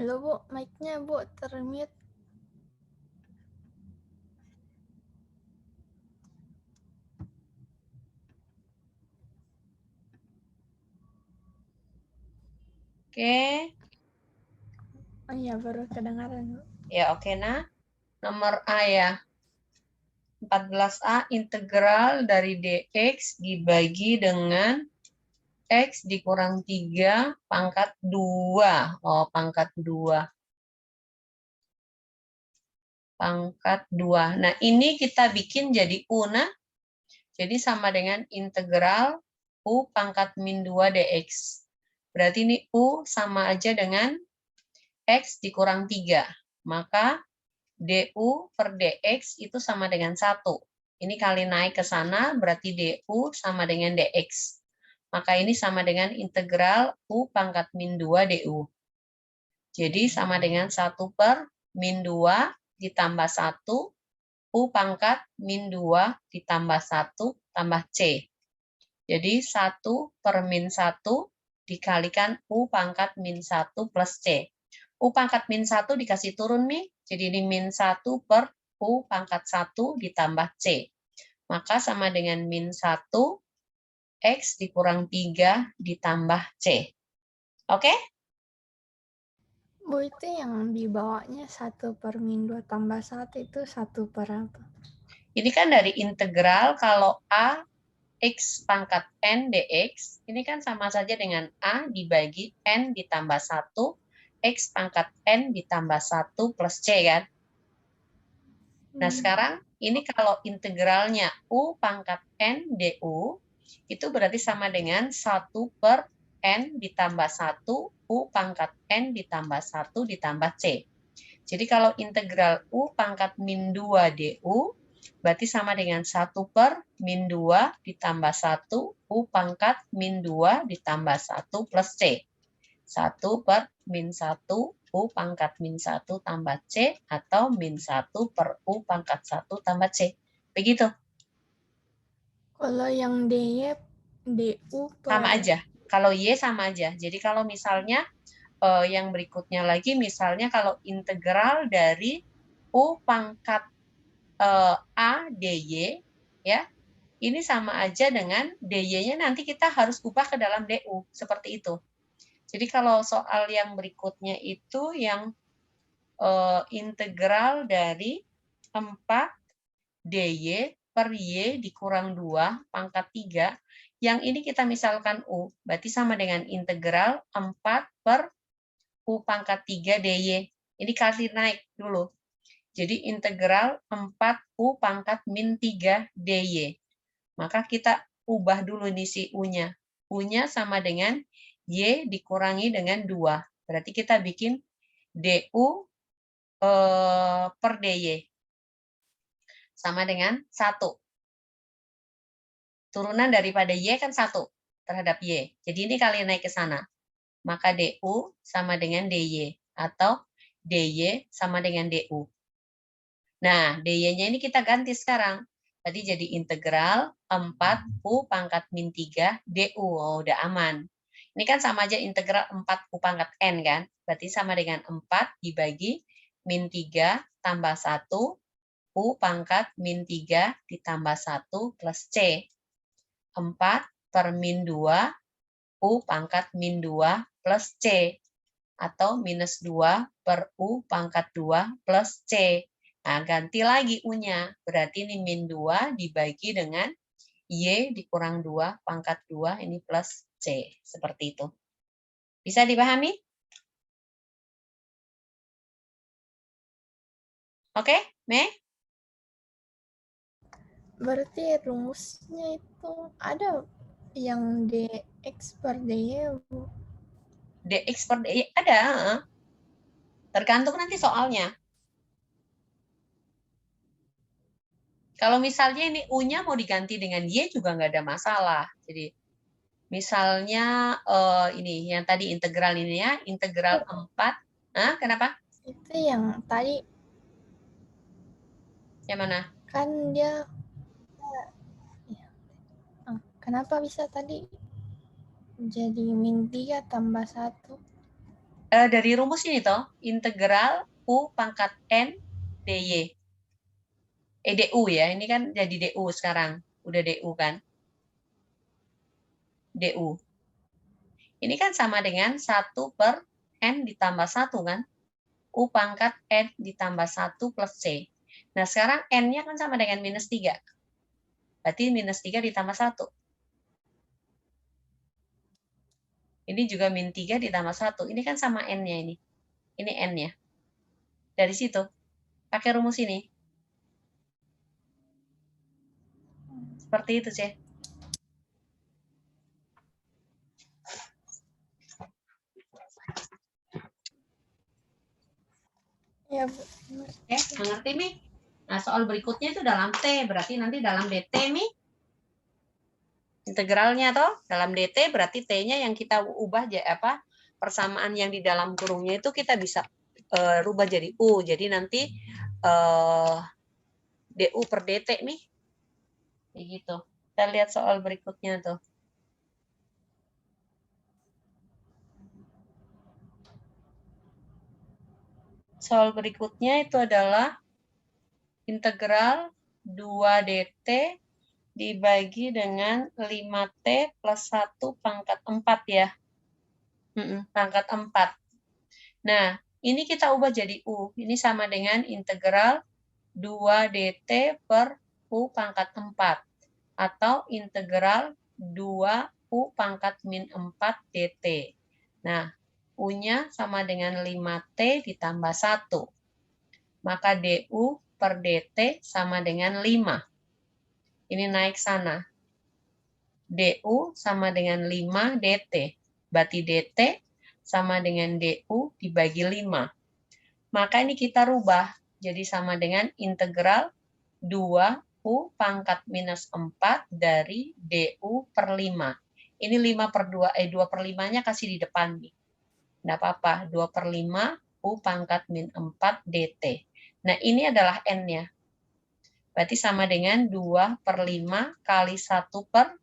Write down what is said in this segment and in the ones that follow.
Halo Bu, mic-nya Bu termute. Oke. Oh iya, baru kedengaran Bu. Ya, oke nah. Nomor A ya. 14A integral dari dx dibagi dengan x dikurang 3 pangkat 2. Oh, pangkat 2. Pangkat 2. Nah, ini kita bikin jadi U. Nah, jadi sama dengan integral U pangkat min 2 dx. Berarti ini U sama aja dengan X dikurang 3. Maka DU per DX itu sama dengan 1. Ini kali naik ke sana, berarti DU sama dengan DX. Maka ini sama dengan integral U pangkat min 2 DU. Jadi sama dengan 1 per min 2 ditambah 1 U pangkat min 2 ditambah 1 tambah C. Jadi 1 per min 1 dikalikan U pangkat min 1 plus C. U pangkat min 1 dikasih turun nih, jadi ini min 1 per U pangkat 1 ditambah C. Maka sama dengan min 1 X dikurang 3 ditambah C. Oke? Bu, itu yang di bawahnya 1 per min 2 tambah 1 itu 1 per apa? Ini kan dari integral kalau A X pangkat N dx, ini kan sama saja dengan A dibagi N ditambah 1, X pangkat N ditambah 1 plus C kan? Nah, sekarang ini kalau integralnya U pangkat N du, itu berarti sama dengan 1 per N ditambah 1 U pangkat N ditambah 1 ditambah C. Jadi kalau integral U pangkat min 2 du, berarti sama dengan 1 per min 2 ditambah 1 U pangkat min 2 ditambah 1 plus C. 1 per min 1 U pangkat min 1 tambah C atau min 1 per U pangkat 1 tambah C. Begitu. Kalau yang DY, DU per... Sama aja. Kalau Y sama aja. Jadi kalau misalnya yang berikutnya lagi, misalnya kalau integral dari U pangkat A DY, ya, ini sama aja dengan DY-nya nanti kita harus ubah ke dalam DU. Seperti itu. Jadi kalau soal yang berikutnya itu yang integral dari 4 DY per Y dikurang 2 pangkat 3. Yang ini kita misalkan U. Berarti sama dengan integral 4 per U pangkat 3 DY. Ini kasih naik dulu. Jadi integral 4 U pangkat min 3 DY. Maka kita ubah dulu nih si U-nya. U-nya sama dengan Y dikurangi dengan 2. Berarti kita bikin DU per DY. Sama dengan 1. Turunan daripada Y kan 1 terhadap Y. Jadi ini kali naik ke sana. Maka DU sama dengan DY. Atau DY sama dengan DU. Nah, DY-nya ini kita ganti sekarang. Tadi jadi integral 4U pangkat min 3 DU. Oh, udah aman. Ini kan sama aja integral 4U pangkat N kan? Berarti sama dengan 4 dibagi min 3 tambah 1 U pangkat min 3 ditambah 1 plus C. 4 per min 2 U pangkat min 2 plus C. Atau minus 2 per U pangkat 2 plus C. Nah, ganti lagi U-nya. Berarti ini min 2 dibagi dengan Y dikurang 2 pangkat 2 ini plus C. Seperti itu. Bisa dipahami? Oke, Mei? Berarti rumusnya itu ada yang DX per DY, Bu. DX per DY ada. Tergantung nanti soalnya. Kalau misalnya ini U-nya mau diganti dengan Y juga nggak ada masalah. Jadi misalnya ini yang tadi integral ini ya, integral 4. Hah, kenapa? Itu yang tadi Yang mana? kan dia... Kenapa bisa tadi jadi min 3 tambah 1? dari rumus ini toh, integral U pangkat N DY. DU ya, ini kan jadi DU sekarang. Udah DU kan? DU. Ini kan sama dengan 1 per N ditambah 1 kan? U pangkat N ditambah 1 plus C. Nah, sekarang N-nya kan sama dengan minus 3. Berarti minus 3 ditambah 1. Ini juga min 3 ditambah 1. Ini kan sama N-nya ini. Ini N-nya. Dari situ, pakai rumus ini. Seperti itu, C. Ya, Bu. Oke, mengerti, Mi? Nah, soal berikutnya itu dalam T. Berarti nanti dalam DT, Mi. Integralnya toh dalam DT berarti T-nya yang kita ubah persamaan yang di dalam kurungnya itu kita bisa rubah jadi U. Jadi nanti DU per DT nih. Begitu. Kita lihat soal berikutnya tuh. Soal berikutnya itu adalah integral 2 DT dibagi dengan 5T plus 1 pangkat 4 ya. Pangkat 4. Nah, ini kita ubah jadi U. Ini sama dengan integral 2 DT per U pangkat 4. Atau integral 2 U pangkat min 4 DT. Nah, U-nya sama dengan 5T ditambah 1. Maka DU per DT sama dengan 5. Ini naik sana. DU sama dengan 5 DT. Berarti DT sama dengan DU dibagi 5. Maka ini kita rubah. Jadi sama dengan integral 2 U pangkat minus 4 dari DU per 5. Ini 5 per 2, 2 per 5-nya kasih di depan nih. Nggak apa-apa, 2 per 5 U pangkat min 4 DT. Nah, ini adalah N-nya. Berarti sama dengan 2 per 5 kali 1 per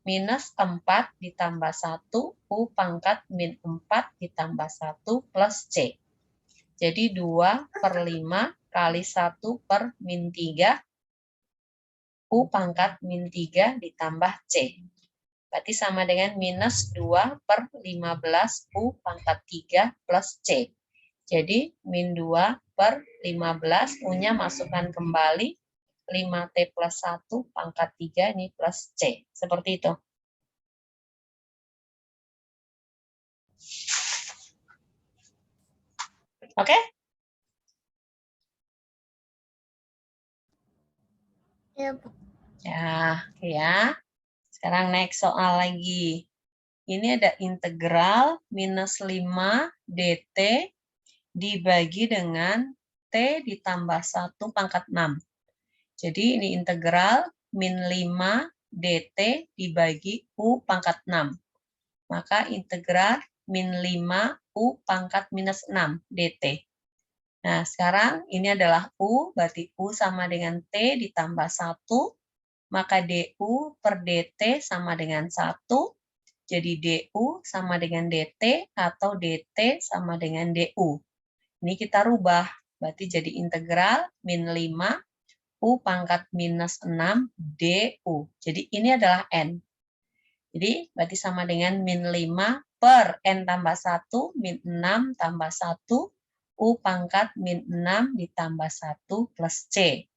minus 4 ditambah 1 U pangkat min 4 ditambah 1 plus C. Jadi 2 per 5 kali 1 per min 3 U pangkat min 3 ditambah C. Berarti sama dengan minus 2 per 15 U pangkat 3 plus C. Jadi min 2 per 15 U-nya masukkan kembali 5T plus 1 pangkat 3 ini plus C. Seperti itu. Oke? Ya, Bu. Ya. Sekarang next soal lagi. Ini ada integral minus 5 DT dibagi dengan T ditambah 1 pangkat 6. Jadi ini integral min 5 DT dibagi U pangkat 6. Maka integral min 5 U pangkat minus 6 DT. Nah, sekarang ini adalah U, berarti U sama dengan T ditambah 1. Maka DU per DT sama dengan 1. Jadi DU sama dengan DT atau DT sama dengan DU. Ini kita rubah. Berarti jadi integral min 5 U pangkat minus 6 DU. Jadi ini adalah N. Jadi berarti sama dengan min 5 per N tambah 1 min 6 tambah 1 U pangkat min 6 ditambah 1 plus C.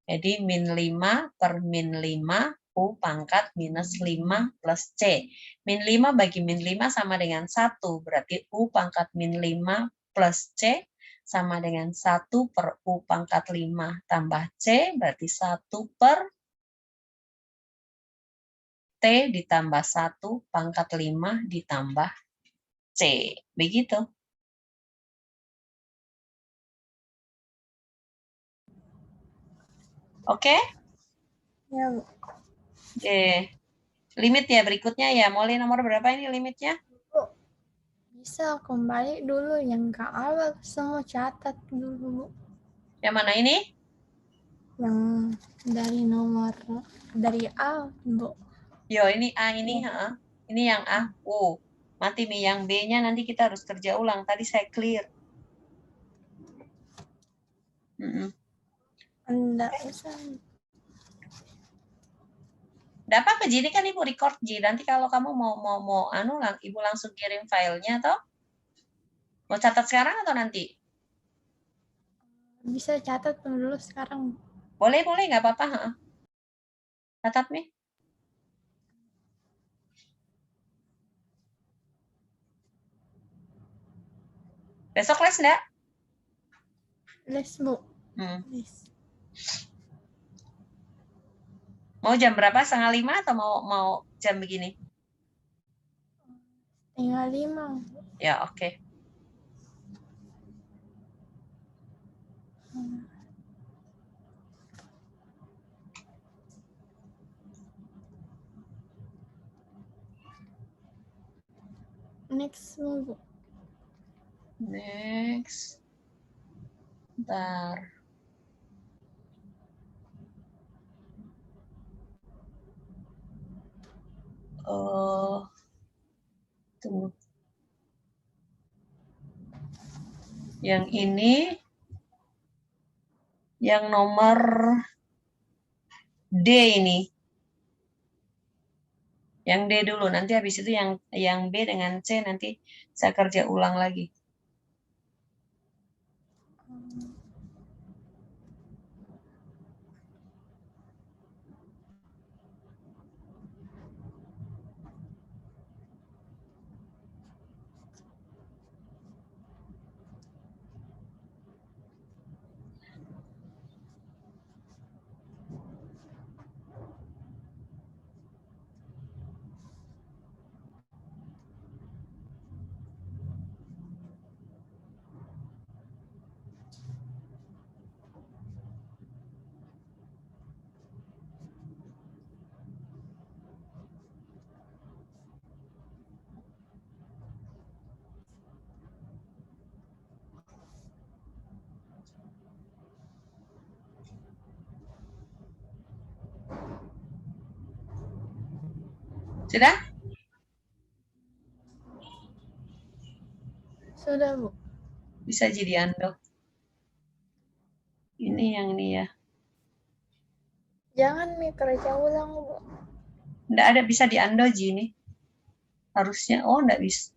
Jadi min 5 per min 5 U pangkat minus 5 plus C. Min 5 bagi min 5 sama dengan 1. Berarti U pangkat min 5 plus C sama dengan 1 per U pangkat 5 tambah C. Berarti 1 per T ditambah 1 pangkat 5 ditambah C. Begitu. Oke? Ya, Bu. Oke. Limit ya berikutnya ya. Mulai nomor berapa ini limitnya? Bu, bisa kembali dulu yang ke awal, semua catat dulu, Bu. Yang mana ini? Yang dari A, Bu. Yo, ini A ini, ini yang A, U. Mati Mi, yang B-nya nanti kita harus kerja ulang. Tadi saya clear. Enggak bisa. Enggak apa-apa, jadi kan Ibu record Ji. Nanti kalau kamu mau Ibu langsung kirim filenya toh. Mau catat sekarang atau nanti? Bisa catat dulu sekarang. Boleh, nggak apa-apa. Catat nih. Besok les enggak? Les, Bu. Les. Mau jam berapa? 4:30 atau mau jam begini? 4:30. Ya, oke. Next, Bu. Next. Bentar. Tunggu. Yang ini, yang nomor D ini. Yang D dulu, nanti habis itu yang B dengan C nanti saya kerja ulang lagi. Sudah? Sudah, Bu. Bisa jadi ando. Ini yang ini ya. Jangan Mi kerja ulang, Bu. Nggak ada, bisa di ando Ji ini. Harusnya, nggak bisa.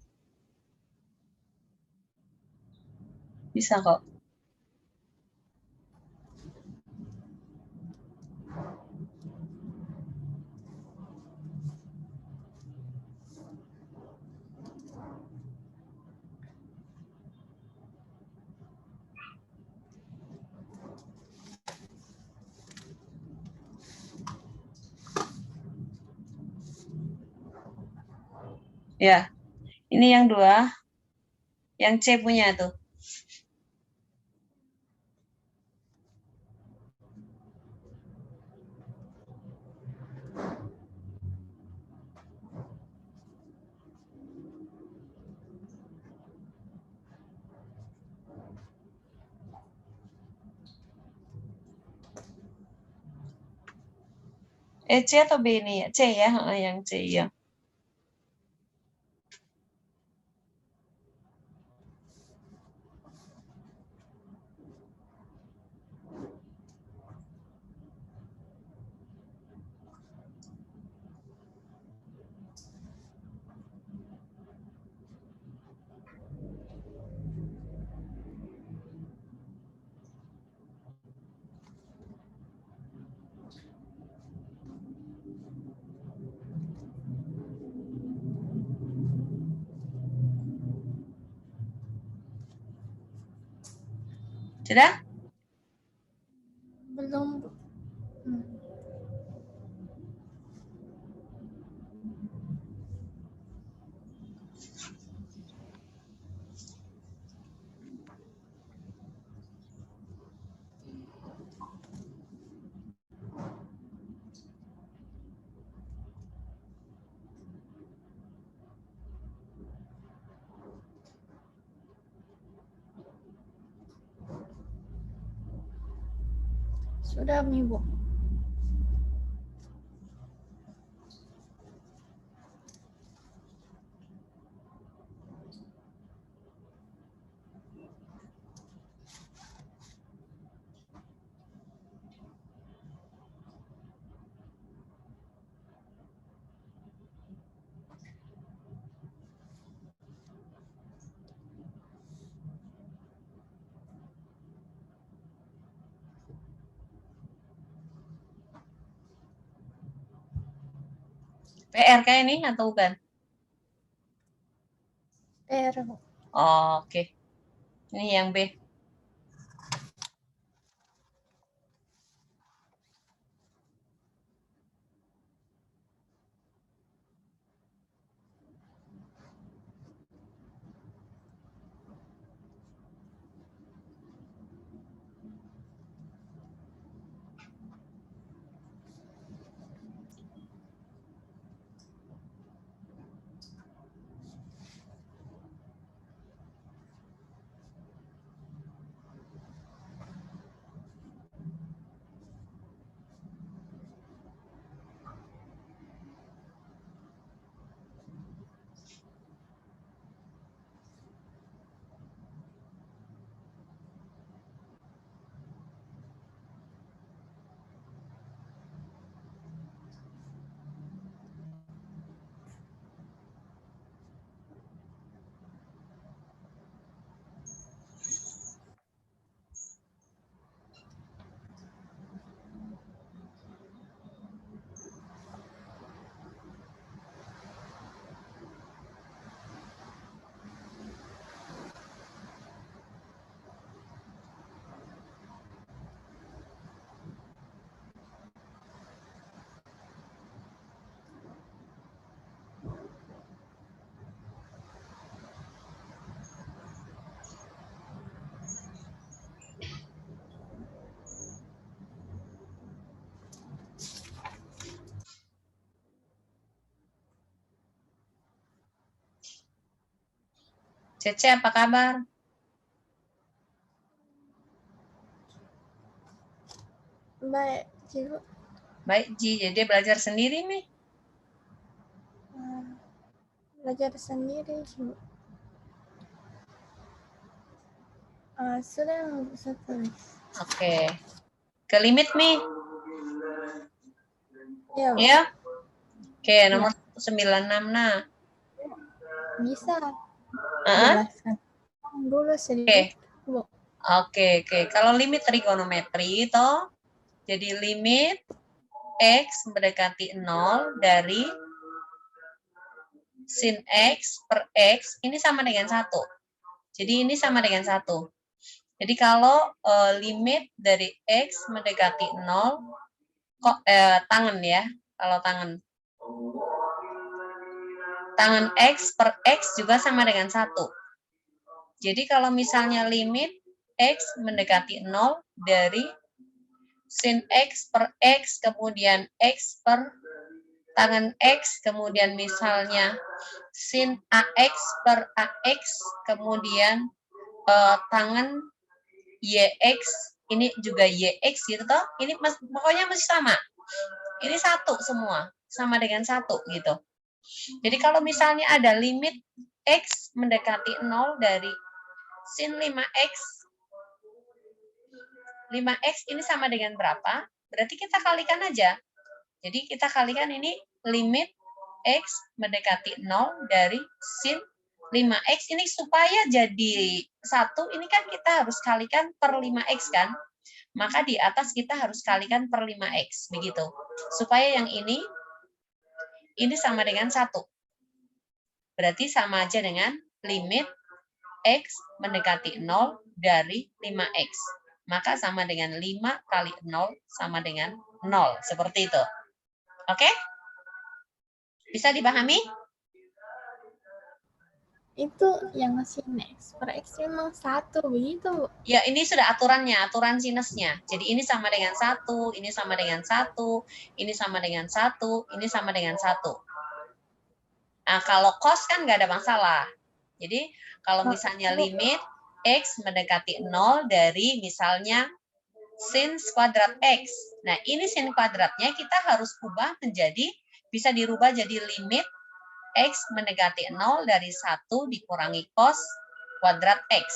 Bisa kok. Ya, ini yang 2. Yang C punya tuh. C atau B ini ya? C ya, yang C ya. Sudah? Belum, Bu. Sudah, Mi, Bu. PR kayak ini atau bukan? PR. Oh, oke. Ini yang B. Cece, apa kabar? Baik, Cibu. Baik, Ji. Jadi dia belajar sendiri nih. Belajar sendiri, Cibu. Sudah bisa tulis. Oke. Ke limit nih. Ya, Ya. Oke, nomor 96. Nah. bisa Uh-huh. jelaskan dulu Oke. sedikit, Bu. Oke. Kalau limit trigonometri itu, jadi limit X mendekati 0 dari sin X per X, ini sama dengan 1. Jadi ini sama dengan 1. Jadi kalau limit dari X mendekati 0, tangen ya, kalau tangen X per X juga sama dengan 1. Jadi kalau misalnya limit X mendekati 0 dari sin X per X, kemudian X per tangen X, kemudian misalnya sin AX per AX, kemudian tangen YX, ini juga YX gitu toh, ini pokoknya masih sama. Ini 1 semua, sama dengan 1 gitu. Jadi kalau misalnya ada limit X mendekati 0 dari sin 5X, 5X ini sama dengan berapa? Berarti kita kalikan aja. Jadi kita kalikan ini limit X mendekati 0 dari sin 5X ini supaya jadi 1, ini kan kita harus kalikan per 5X kan? Maka di atas kita harus kalikan per 5X, begitu. Supaya yang ini sama dengan 1. Berarti sama aja dengan limit X mendekati 0 dari 5X. Maka sama dengan 5 kali 0 sama dengan 0. Seperti itu. Oke? Bisa dipahami? Itu yang sin X per X memang 1, begitu. Ya, ini sudah aturannya, aturan sinusnya. Jadi ini sama dengan 1, ini sama dengan 1, ini sama dengan 1, ini sama dengan 1. Nah, kalau cos kan nggak ada masalah. Jadi, kalau misalnya limit X mendekati 0 dari misalnya sin kuadrat X. Nah, ini sin kuadratnya kita harus ubah menjadi, bisa dirubah jadi limit X mendekati 0 dari 1 dikurangi cos kuadrat X.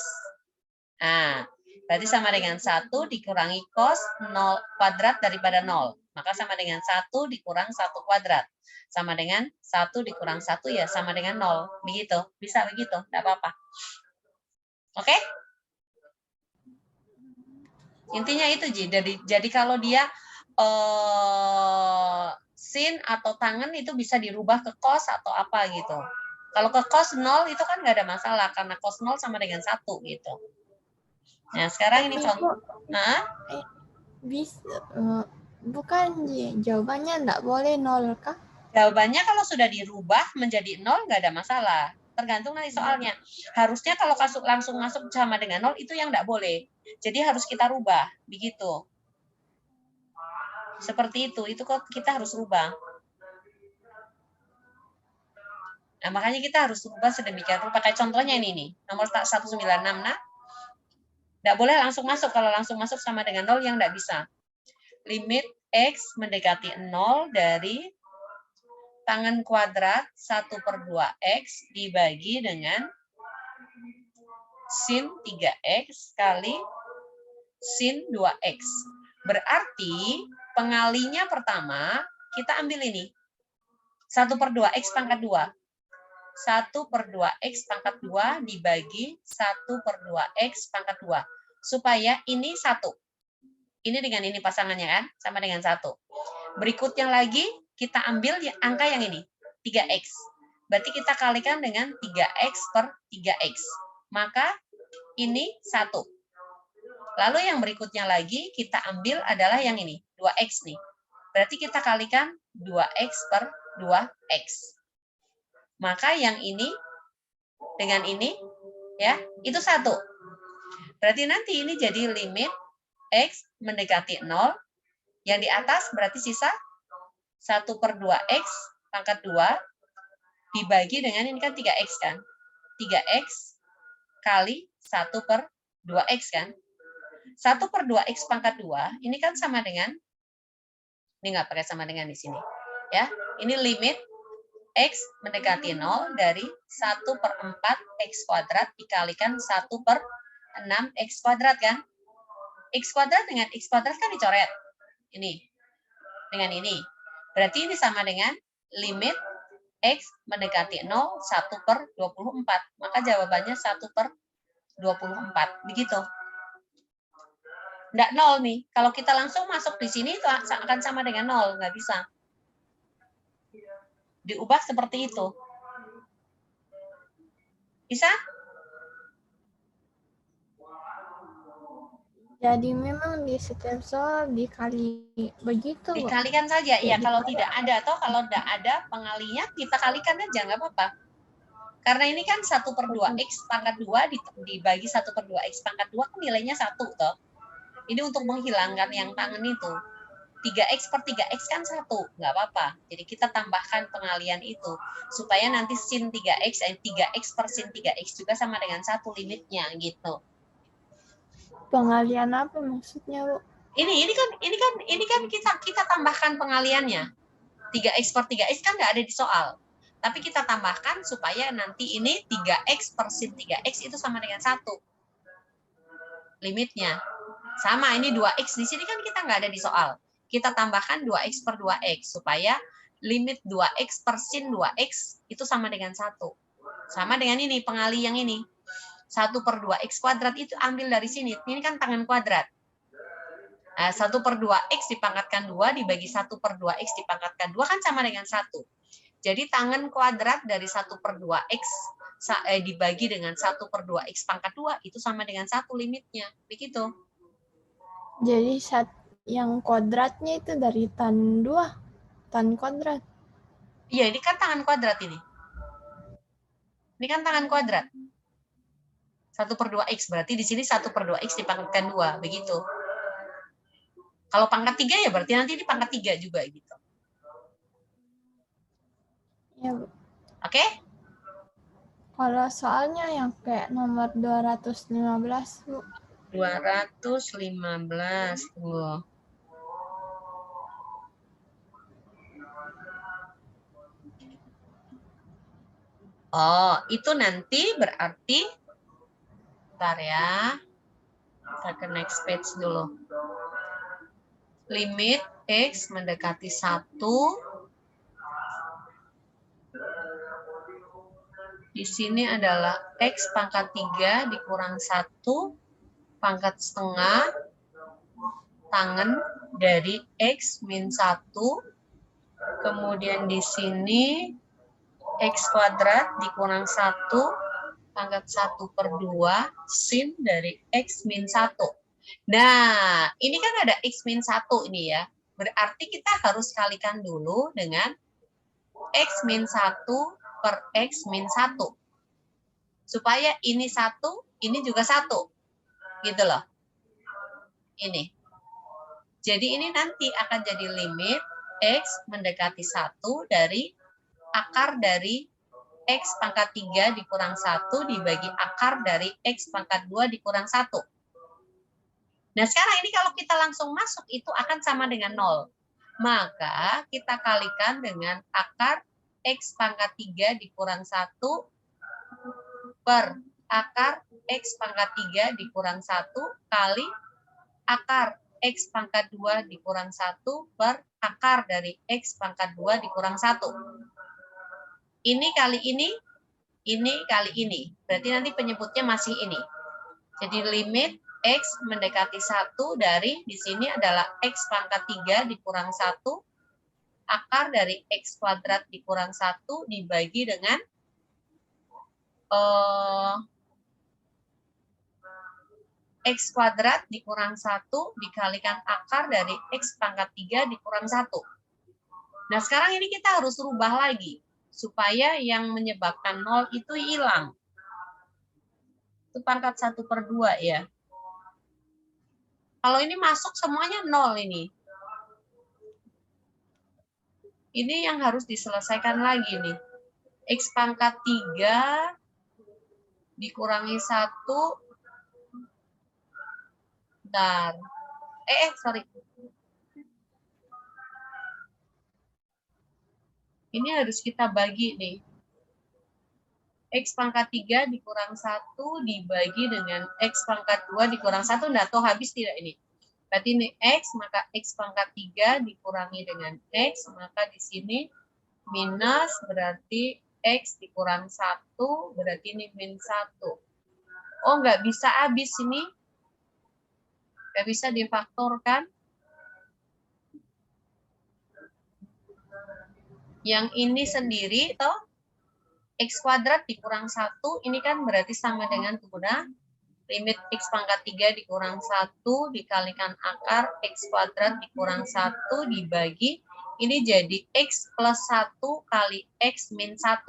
Nah, berarti sama dengan 1 dikurangi cos 0 kuadrat daripada 0. Maka sama dengan 1 dikurang 1 kuadrat. Sama dengan 1 dikurang 1 ya sama dengan 0. Begitu. Bisa begitu, tidak apa-apa. Oke? Intinya itu, Ji. Jadi kalau dia sin atau tangan itu bisa dirubah ke cos atau apa gitu. Kalau ke cos 0 itu kan nggak ada masalah karena cos 0 sama dengan 1 gitu. Nah, sekarang ini Tapi contoh. kok bisa bukan jawabannya enggak boleh 0 kah? Jawabannya kalau sudah dirubah menjadi 0 nggak ada masalah. Tergantung nanti soalnya. Harusnya kalau langsung masuk sama dengan 0 itu yang nggak boleh. Jadi harus kita rubah, begitu. Seperti itu kok kita harus rubah. Nah, makanya kita harus rubah sedemikian rupa. Pakai contohnya ini nih, nomor 196. Nah, nggak boleh langsung masuk. Kalau langsung masuk sama dengan 0 yang nggak bisa. Limit X mendekati 0 dari tangan kuadrat 1/2X dibagi dengan sin 3X kali sin 2X. Berarti pengalinya pertama, kita ambil ini. 1/2X pangkat 2. 1/2X pangkat 2 dibagi 1/2X pangkat 2. Supaya ini 1. Ini dengan ini pasangannya kan, sama dengan 1. Berikutnya lagi, kita ambil angka yang ini, 3X. Berarti kita kalikan dengan 3X per 3X. Maka ini 1. Lalu yang berikutnya lagi, kita ambil adalah yang ini, 2X nih. Berarti kita kalikan 2X per 2X. Maka yang ini dengan ini, ya itu 1. Berarti nanti ini jadi limit X mendekati 0. Yang di atas berarti sisa 1/2X pangkat 2 dibagi dengan ini kan 3X kan. 3X kali 1/2X kan. 1/2X pangkat 2 ini kan sama dengan, ini nggak pakai sama dengan di sini. Ya, ini limit X mendekati 0 dari 1/4 X kuadrat dikalikan 1/6 X kuadrat kan. X kuadrat dengan X kuadrat kan dicoret. Ini. Dengan ini. Berarti ini sama dengan limit X mendekati 0 1/24. Maka jawabannya 1/24. Begitu. Nggak 0 nih. Kalau kita langsung masuk di sini itu akan sama dengan 0. Nggak bisa. Diubah seperti itu. Bisa? Jadi memang di setiap soal dikali begitu, Bu. Dikalikan saja. Ya, kalau tidak ada atau kalau tidak ada pengalinya, kita kalikan aja, nggak apa-apa. Karena ini kan 1/2X pangkat 2 dibagi 1/2X pangkat 2 kan nilainya 1 toh. Ini untuk menghilangkan yang tangan itu. 3X per 3X kan 1, nggak apa-apa. Jadi kita tambahkan pengalian itu. Supaya nanti sin 3X, 3X per sin 3X juga sama dengan 1 limitnya gitu. Pengalian apa maksudnya, Bu? Ini kan kita tambahkan pengaliannya. 3X per 3X kan nggak ada di soal. Tapi kita tambahkan supaya nanti ini 3X per sin 3X itu sama dengan 1. Limitnya. Sama, ini 2X. Di sini kan kita nggak ada di soal. Kita tambahkan 2X per 2X. Supaya limit 2X per sin 2X itu sama dengan 1. Sama dengan ini, pengali yang ini. 1/2X kuadrat itu ambil dari sini. Ini kan tangan kuadrat. Nah, 1/2X dipangkatkan 2 dibagi 1/2X dipangkatkan 2 kan sama dengan 1. Jadi tangan kuadrat dari 1/2X dibagi dengan 1/2X pangkat 2 itu sama dengan 1 limitnya. Begitu. Jadi yang kuadratnya itu dari tan 2, tan kuadrat. Iya, ini kan tangan kuadrat ini. Ini kan tangan kuadrat. 1/2X, berarti di sini 1/2X dipangkatkan 2, begitu. Kalau pangkat 3 ya berarti nanti di pangkat 3 juga gitu. Ya, Bu. Oke? Kalau soalnya yang kayak nomor 215, Bu. 215 tuh. Oh, itu nanti berarti bentar ya. Kita ke next page dulu. Limit X mendekati 1. Di sini adalah X pangkat 3 dikurang 1 pangkat setengah tangan dari X min 1 Kemudian di sini X kuadrat dikurang 1 pangkat 1/2 sin dari X min 1. Nah, ini kan ada X min 1 ini ya. Berarti kita harus kalikan dulu dengan X min 1 per X min 1. Supaya ini 1, ini juga 1. Gitu loh. Ini. Jadi ini nanti akan jadi limit X mendekati 1 dari akar dari X pangkat 3 dikurang 1 dibagi akar dari X pangkat 2 dikurang 1. Nah, sekarang ini kalau kita langsung masuk itu akan sama dengan 0. Maka kita kalikan dengan akar X pangkat 3 dikurang 1 per akar X pangkat 3 dikurang 1 kali akar X pangkat 2 dikurang 1 per akar dari X pangkat 2 dikurang 1. Ini kali ini kali ini. Berarti nanti penyebutnya masih ini. Jadi limit X mendekati 1 dari di sini adalah X pangkat 3 dikurang 1 akar dari X kuadrat dikurang 1 dibagi dengan X kuadrat dikurang 1 dikalikan akar dari X pangkat 3 dikurang 1. Nah, sekarang ini kita harus rubah lagi, supaya yang menyebabkan 0 itu hilang. Itu pangkat 1/2 ya. Kalau ini masuk semuanya 0 ini. Ini yang harus diselesaikan lagi nih. X pangkat 3 dikurangi 1. Bentar. Sorry. Ini harus kita bagi nih. X pangkat 3 dikurang 1 dibagi dengan X pangkat 2 dikurang 1. Nah, toh habis tidak ini? Berarti ini X, maka X pangkat 3 dikurangi dengan X, maka di sini minus berarti X dikurang 1, berarti ini min 1. Oh, nggak bisa habis ini. Nggak bisa difaktorkan. Yang ini sendiri, toh, X kuadrat dikurang 1, ini kan berarti sama dengan udah limit X pangkat 3 dikurang 1 dikalikan akar X kuadrat dikurang 1 dibagi, ini jadi X plus 1 kali X min 1.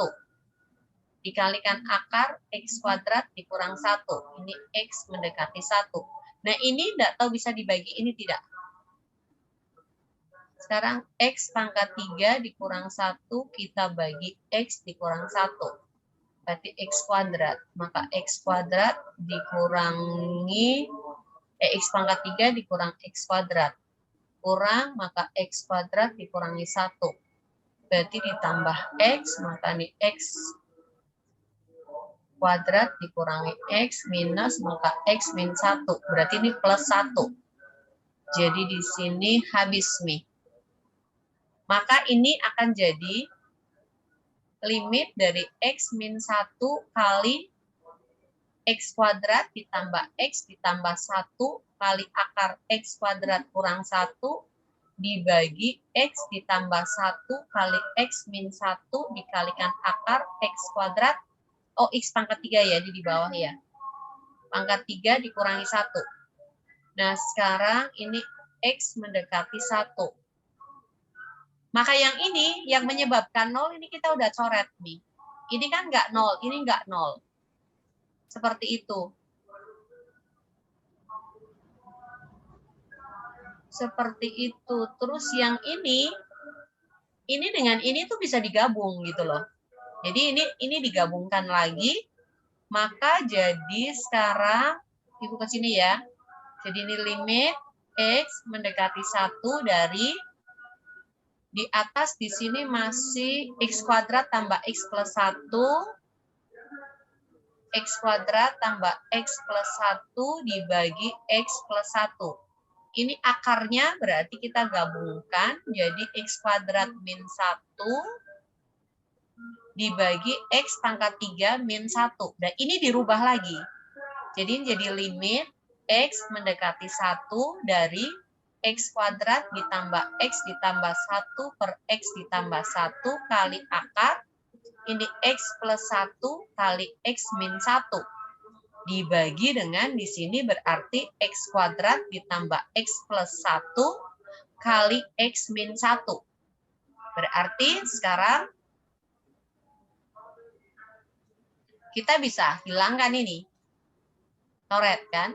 Dikalikan akar X kuadrat dikurang 1. Ini X mendekati 1. Nah, ini tidak tahu bisa dibagi, ini tidak. Sekarang X pangkat 3 dikurang 1, kita bagi X dikurang 1. Berarti X kuadrat. Maka X kuadrat dikurangi, X pangkat 3 dikurang X kuadrat. Kurang, maka X kuadrat dikurangi 1. Berarti ditambah X, maka ini X kuadrat dikurangi X minus, maka X min 1. Berarti ini plus 1. Jadi di sini habis nih. Maka ini akan jadi limit dari X min 1 kali X kuadrat ditambah X ditambah 1 kali akar X kuadrat kurang 1 dibagi X ditambah 1 kali X min 1 dikalikan akar X kuadrat. Oh, X pangkat 3 ya, di bawah ya. Pangkat 3 dikurangi 1. Nah, sekarang ini X mendekati 1. Maka yang ini, yang menyebabkan 0, ini kita udah coret nih. Ini kan nggak 0, ini nggak 0. Seperti itu. Seperti itu. Terus yang ini dengan ini tuh bisa digabung gitu loh. Jadi ini digabungkan lagi, maka jadi sekarang, Ibu ke sini ya. Jadi ini limit X mendekati 1 dari di atas di sini masih X kuadrat tambah X plus 1, X kuadrat tambah X plus 1 dibagi X plus 1. Ini akarnya berarti kita gabungkan jadi X kuadrat min 1 dibagi X pangkat 3 min 1. Dan ini dirubah lagi. Jadi ini jadi limit X mendekati 1 dari X kuadrat ditambah X ditambah 1 per X ditambah 1 kali akar. Ini X plus 1 kali X min 1. Dibagi dengan di sini berarti X kuadrat ditambah X plus 1 kali X min 1. Berarti sekarang kita bisa hilangkan ini. Coret kan?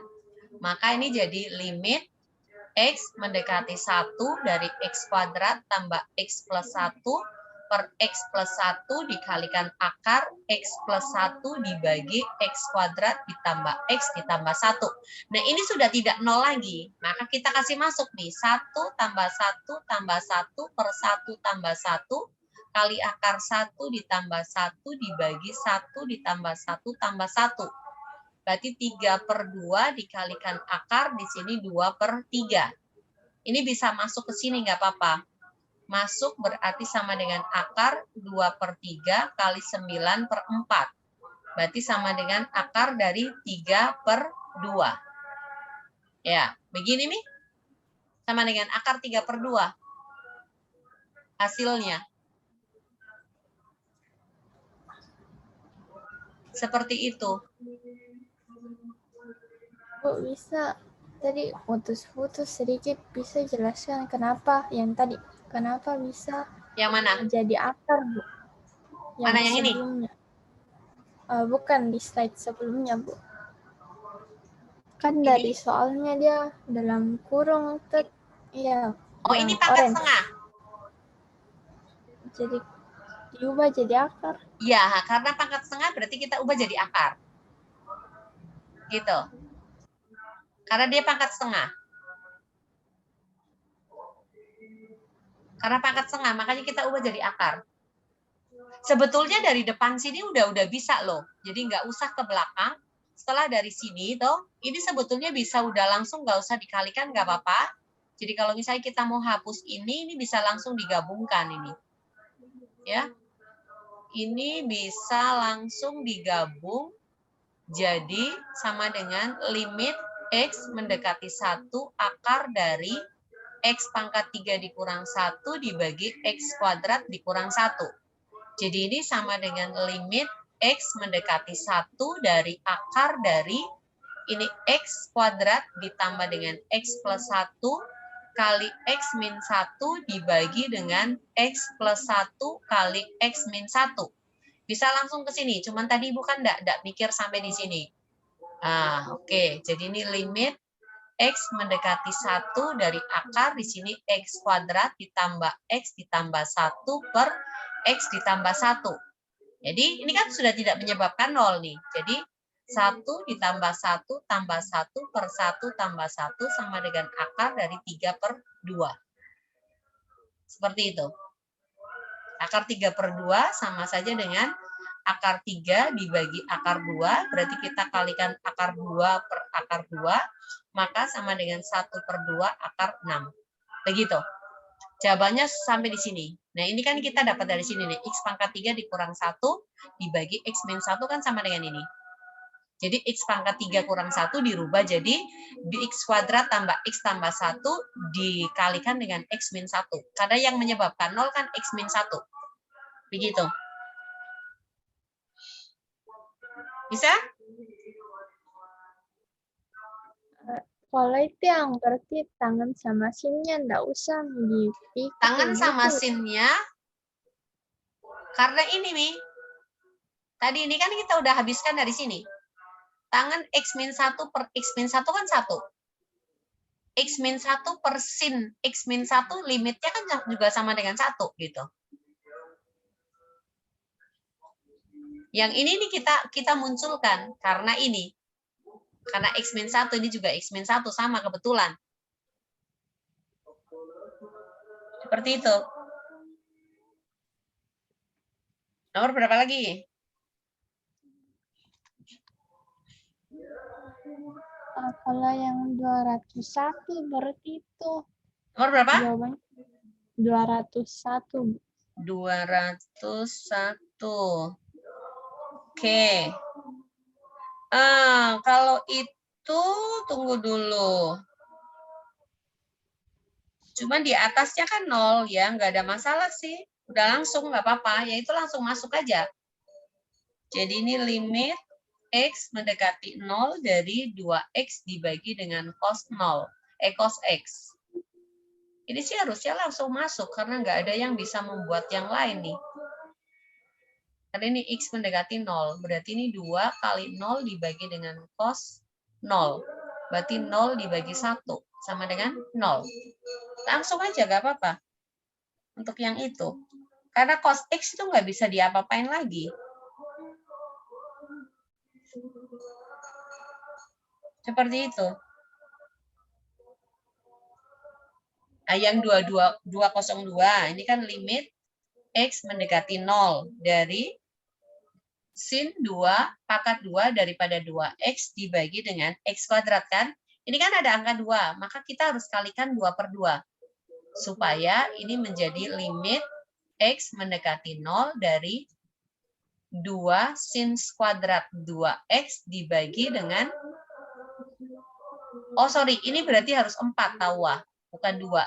Maka ini jadi limit X mendekati 1 dari X kuadrat tambah X plus 1 per X plus 1 dikalikan akar X plus 1 dibagi X kuadrat ditambah X ditambah 1. Nah, ini sudah tidak 0 lagi. Maka kita kasih masuk nih. 1 tambah 1 tambah 1 per 1 tambah 1 kali akar 1 ditambah 1 dibagi 1 ditambah 1 tambah 1. Berarti 3 per 2 dikalikan akar, di sini 2 per 3. Ini bisa masuk ke sini, nggak apa-apa. Masuk berarti sama dengan akar 2 per 3 kali 9 per 4. Berarti sama dengan akar dari 3 per 2. Ya, begini nih. Sama dengan akar 3 per 2. Hasilnya. Seperti itu. Bu, bisa tadi putus-putus sedikit, bisa jelaskan kenapa yang tadi, kenapa bisa Yang mana? jadi akar, Bu? Mana yang ini? Sebelumnya. Bukan di slide sebelumnya, Bu. Kan dari soalnya dia dalam kurung, iya. Oh, ini pangkat orange. setengah. Jadi diubah jadi akar. Ya, karena pangkat setengah berarti kita ubah jadi akar. Gitu. Karena dia pangkat setengah. Karena pangkat setengah, makanya kita ubah jadi akar. Sebetulnya dari depan sini udah bisa loh. Jadi nggak usah ke belakang. Setelah dari sini toh, ini sebetulnya bisa udah langsung, nggak usah dikalikan, nggak apa-apa. Jadi kalau misalnya kita mau hapus ini bisa langsung digabungkan ini. Ya. Ini bisa langsung digabung. Jadi sama dengan limit X mendekati 1 akar dari X pangkat 3 dikurang 1 dibagi X kuadrat dikurang 1. Jadi ini sama dengan limit X mendekati 1 dari akar dari ini X kuadrat ditambah dengan X plus 1 kali X min 1 dibagi dengan X plus 1 kali X min 1. Bisa langsung ke sini, cuman tadi bukan enggak mikir sampai di sini. Oke. Jadi ini limit X mendekati 1 dari akar, di sini X kuadrat ditambah X ditambah 1 per X ditambah 1. Jadi ini kan sudah tidak menyebabkan 0 nih. Jadi 1 ditambah 1 tambah 1 per 1 tambah 1 sama dengan akar dari 3 per 2. Seperti itu. Akar 3 per 2 sama saja dengan akar 3 dibagi akar 2, berarti kita kalikan akar 2 per akar 2, maka sama dengan 1 per 2 akar 6. Begitu. Jawabannya sampai di sini. Nah, ini kan kita dapat dari sini nih, X pangkat 3 dikurang 1 dibagi X min 1 kan sama dengan ini. Jadi X pangkat 3 kurang 1 dirubah jadi di X kuadrat tambah X tambah 1 dikalikan dengan X min 1. Karena yang menyebabkan 0 kan X min 1. Begitu. Bisa? Kalau itu yang berarti tangan sama sinnya enggak usah dipikir. Tangan sama sinnya, karena ini nih, tadi ini kan kita udah habiskan dari sini. Tangan X min 1 per X min 1 kan 1. X min 1 per sin X min 1 limitnya kan juga sama dengan 1 gitu. Yang ini nih kita munculkan karena ini. Karena X min 1 ini juga X min 1 sama kebetulan. Seperti itu. Nomor berapa lagi? Kalau yang 201 berarti itu. Nomor berapa? Jawabannya 201. 201. Oke. Kalau itu tunggu dulu. Cuman di atasnya kan 0 ya, nggak ada masalah sih. Udah langsung nggak apa-apa, ya itu langsung masuk aja. Jadi ini limit X mendekati 0 dari 2X dibagi dengan cos 0, cos X. Ini sih harusnya langsung masuk, karena nggak ada yang bisa membuat yang lain nih. Karena ini X mendekati 0, berarti ini 2 kali 0 dibagi dengan cos 0. Berarti 0 dibagi 1, sama dengan 0. Langsung aja, nggak apa-apa. Untuk yang itu. Karena cos X itu nggak bisa diapa-apain lagi. Seperti itu. Nah, yang 202, ini kan limit X mendekati 0 dari sin 2 pangkat 2 daripada 2X dibagi dengan X kuadrat kan. Ini kan ada angka 2, maka kita harus kalikan 2/2. Supaya ini menjadi limit X mendekati 0 dari 2 sin kuadrat 2X dibagi dengan, oh sorry, ini berarti harus 4 tahu, bukan 2.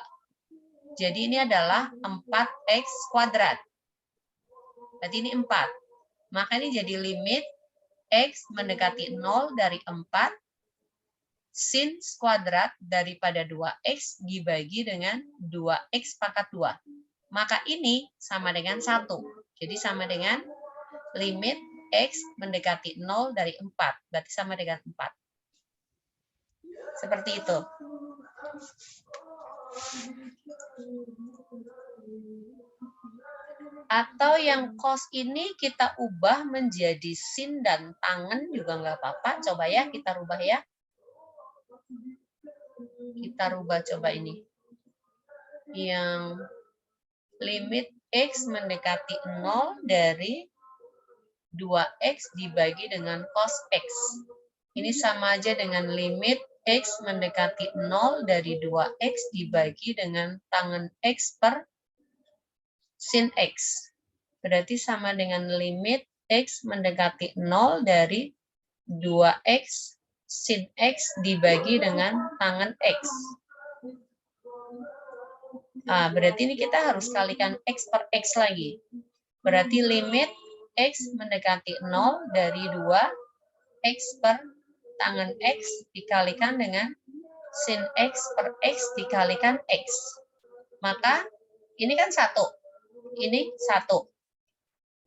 Jadi ini adalah 4X kuadrat. Berarti ini 4. Maka ini jadi limit X mendekati 0 dari 4 sin kuadrat daripada 2X dibagi dengan 2X pangkat 2. Maka ini sama dengan 1. Jadi sama dengan limit X mendekati 0 dari 4. Berarti sama dengan 4. Seperti itu. Atau yang cos ini kita ubah menjadi sin dan tangen juga nggak apa-apa. Coba ya, kita rubah ya. Kita rubah coba ini. Yang limit X mendekati 0 dari 2X dibagi dengan cos X. Ini sama aja dengan limit X mendekati 0 dari 2X dibagi dengan tangen X per sin X. Berarti sama dengan limit X mendekati 0 dari 2X sin X dibagi dengan tangen X. Nah, berarti ini kita harus kalikan X per X lagi. Berarti limit X mendekati 0 dari 2X per tangen X dikalikan dengan sin X per X dikalikan X. Maka ini kan 1. Ini 1.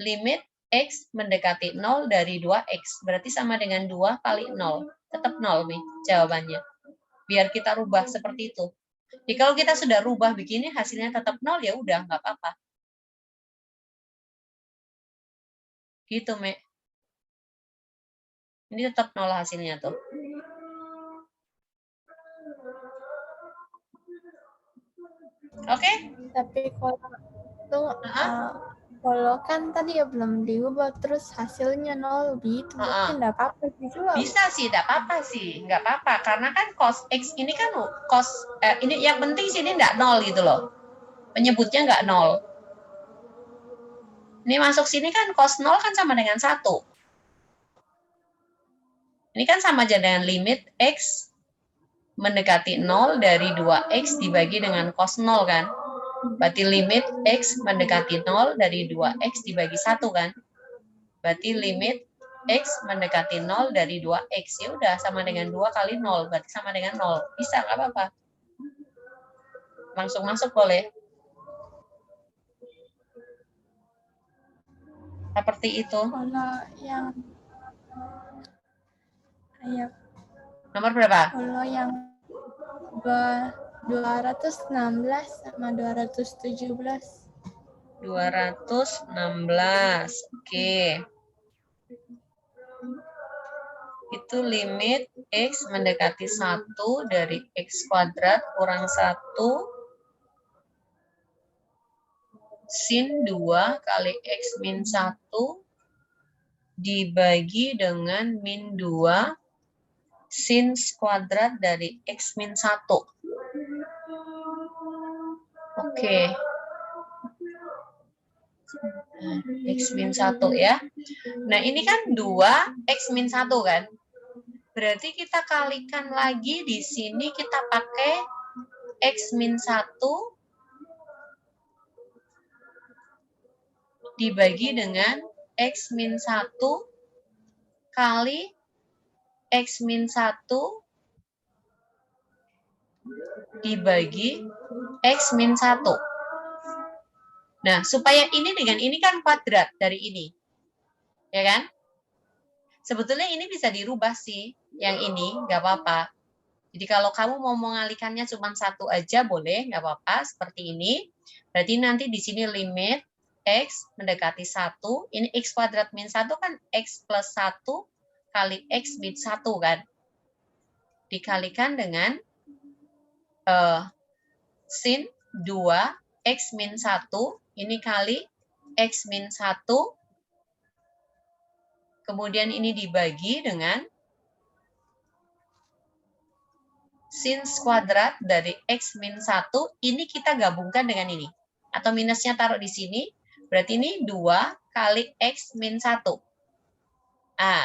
Limit X mendekati 0 dari 2X. Berarti sama dengan 2 kali 0. Tetap 0 nih jawabannya. Biar kita rubah seperti itu. Jadi kalau kita sudah rubah begini hasilnya tetap 0, ya udah nggak apa-apa. Gitu, Mek. Ini tetap 0 hasilnya tuh. Oke? Tapi kalau kan tadi ya belum diubah terus hasilnya 0 gitu, mungkin nggak apa-apa juga. Bisa sih, nggak apa-apa sih, nggak apa-apa karena kan cos X ini kan cos ini yang penting sini nggak 0 gitu loh. Penyebutnya nggak 0. Ini masuk sini kan cos 0 kan sama dengan 1. Ini kan sama aja dengan limit X mendekati 0 dari 2X dibagi dengan cos 0 kan. Berarti limit X mendekati 0 dari 2X dibagi 1 kan. Berarti limit X mendekati 0 dari 2X. Ya udah sama dengan 2 kali 0. Berarti sama dengan 0. Bisa, nggak apa-apa. Langsung masuk boleh. Seperti itu. Kalau yang kayak Nomor berapa? kalau yang 216 sama 217. 216. Oke. Itu limit X mendekati 1 dari X kuadrat kurang 1 sin 2 kali X min 1 dibagi dengan min 2 sin kuadrat dari X min 1. Oke. X min 1 ya. Nah ini kan 2 X min 1 kan. Berarti kita kalikan lagi di sini kita pakai X min 1 dibagi dengan X min 1 kali X min 1 dibagi X min 1. Nah, supaya ini dengan ini kan kuadrat dari ini. Ya kan? Sebetulnya ini bisa dirubah sih. Yang ini nggak apa-apa. Jadi kalau kamu mau mengalikannya cuma satu aja boleh, nggak apa-apa. Seperti ini. Berarti nanti di sini limit X mendekati 1. Ini X kuadrat min 1 kan X plus 1 kali X min 1 kan. Dikalikan dengan sin 2 X min 1. Ini kali X min 1. Kemudian ini dibagi dengan sin kuadrat dari X min 1. Ini kita gabungkan dengan ini. Atau minusnya taruh di sini. Berarti ini 2 kali X min 1.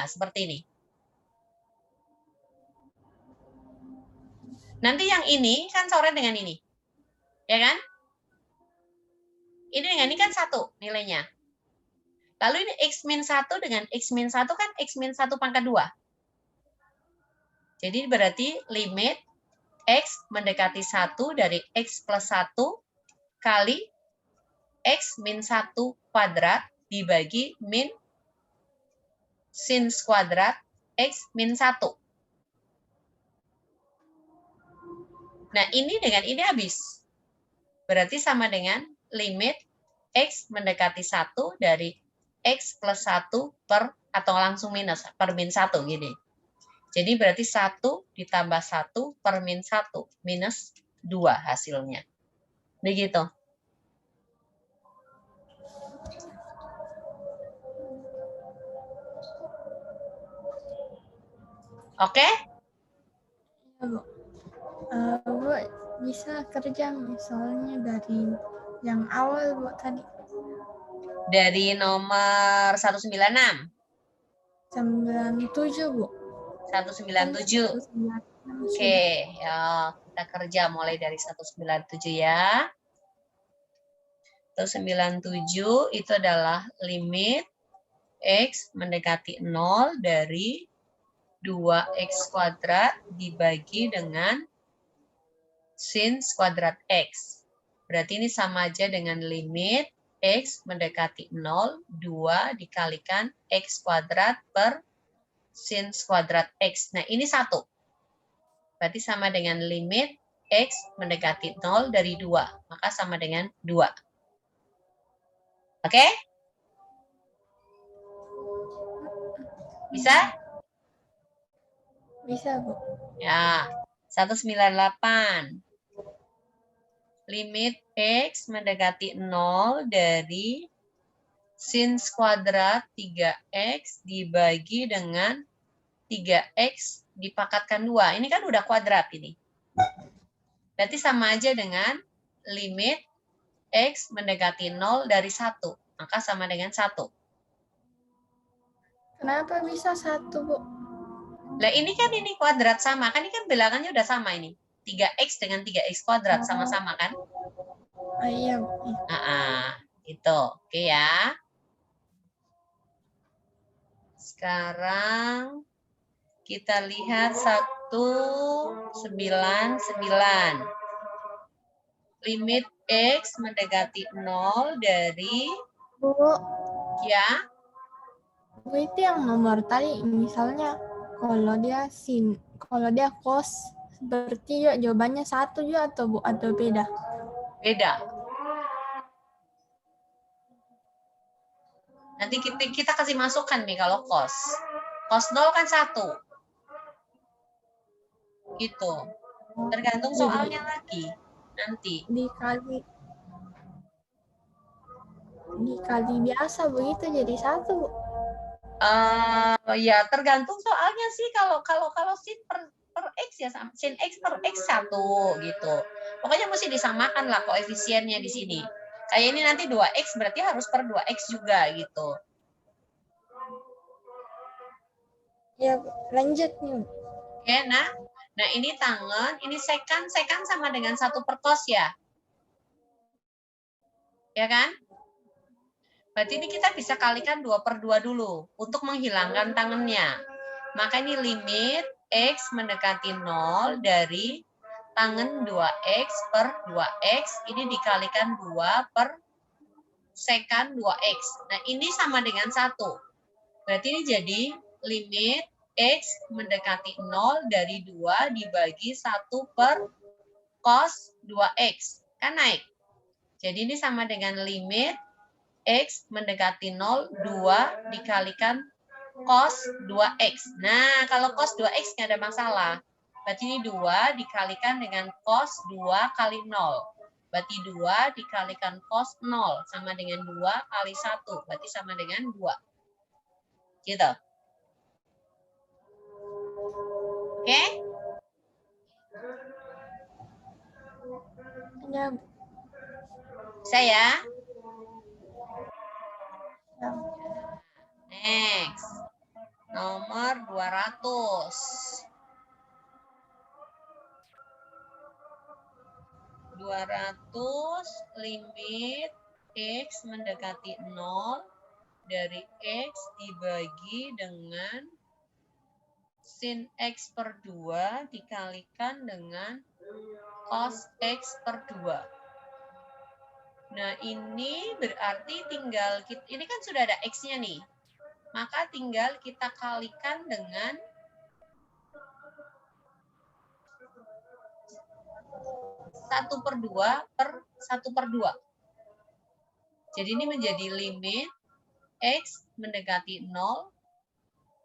Seperti ini. Nanti yang ini kan coret dengan ini. Ya kan? Ini dengan ini kan 1 nilainya. Lalu ini X min 1 dengan X min 1 kan X min 1 pangkat 2. Jadi berarti limit X mendekati 1 dari X plus 1 kali X min 1 kuadrat dibagi min sin kuadrat X min 1. Nah, ini dengan ini habis. Berarti sama dengan limit X mendekati 1 dari X plus 1 per, atau langsung minus, per min 1 gini. Jadi berarti 1 ditambah 1 per min 1, minus 2 hasilnya. Begitu. Oke? Ya, Bu. Bu, bisa kerja misalnya dari yang awal, Bu, tadi. Dari nomor 196. 97, Bu. 197. Oke, ya, kita kerja mulai dari 197 ya. 197 itu adalah limit X mendekati 0 dari 2X kuadrat dibagi dengan sin kuadrat X. Berarti ini sama aja dengan limit X mendekati 0, 2 dikalikan X kuadrat per sin kuadrat X. Nah, ini 1. Berarti sama dengan limit X mendekati 0 dari 2. Maka sama dengan 2. Oke? Bisa? Bisa, Bu. Ya, 198. Limit X mendekati 0 dari sin kuadrat 3X dibagi dengan 3X dipangkatkan 2. Ini kan udah kuadrat ini. Berarti sama aja dengan limit X mendekati 0 dari 1. Maka sama dengan 1. Kenapa bisa 1, Bu? Nah, ini kan ini kuadrat sama. Kan ini kan bilangannya udah sama ini. 3X dengan 3X kuadrat sama-sama kan? Iya, Bu. Itu. Oke ya. Sekarang kita lihat 199. Limit X mendekati 0 dari, Bu, ya, Bu, itu yang nomor tadi, misalnya kalau dia cos, berarti jawabannya 1 juga atau beda? beda. Nanti kita kasih masukan nih kalau cos. Cos 0 kan 1. Gitu. Tergantung soalnya lagi. Nanti. Dikali biasa begitu jadi 1, Bu. Ya tergantung soalnya sih, kalau sin per X ya sin X per X 1 gitu. Pokoknya mesti disamakan lah koefisiennya di sini. Kayak ini nanti 2X berarti harus per 2X juga gitu. Ya, lanjut nih. Oke, nah Nah, ini tangan, ini sekan sama dengan 1 per cos ya. Ya kan? Berarti ini kita bisa kalikan 2 per 2 dulu untuk menghilangkan tangannya. Maka ini limit X mendekati 0 dari tangan 2X per 2X. Ini dikalikan 2 per sekan 2X. Nah, ini sama dengan 1. Berarti ini jadi limit X mendekati 0 dari 2 dibagi 1 per cos 2X. Kan naik. Jadi ini sama dengan limit X mendekati 0, 2 dikalikan cos 2X. Nah, kalau cos 2X nggak ada masalah. Berarti ini 2 dikalikan dengan cos 2 kali 0. Berarti 2 dikalikan cos 0 sama dengan 2 kali 1. Berarti sama dengan 2. Gitu. Oke? Ya. Bisa ya? Ya. Next. Nomor 200. 200 limit X mendekati 0 dari X dibagi dengan sin X per 2 dikalikan dengan cos X per 2. Nah, ini berarti tinggal, ini kan sudah ada X-nya nih. Maka tinggal kita kalikan dengan 1 per 2 per 1 per 2. Jadi ini menjadi limit X mendekati 0,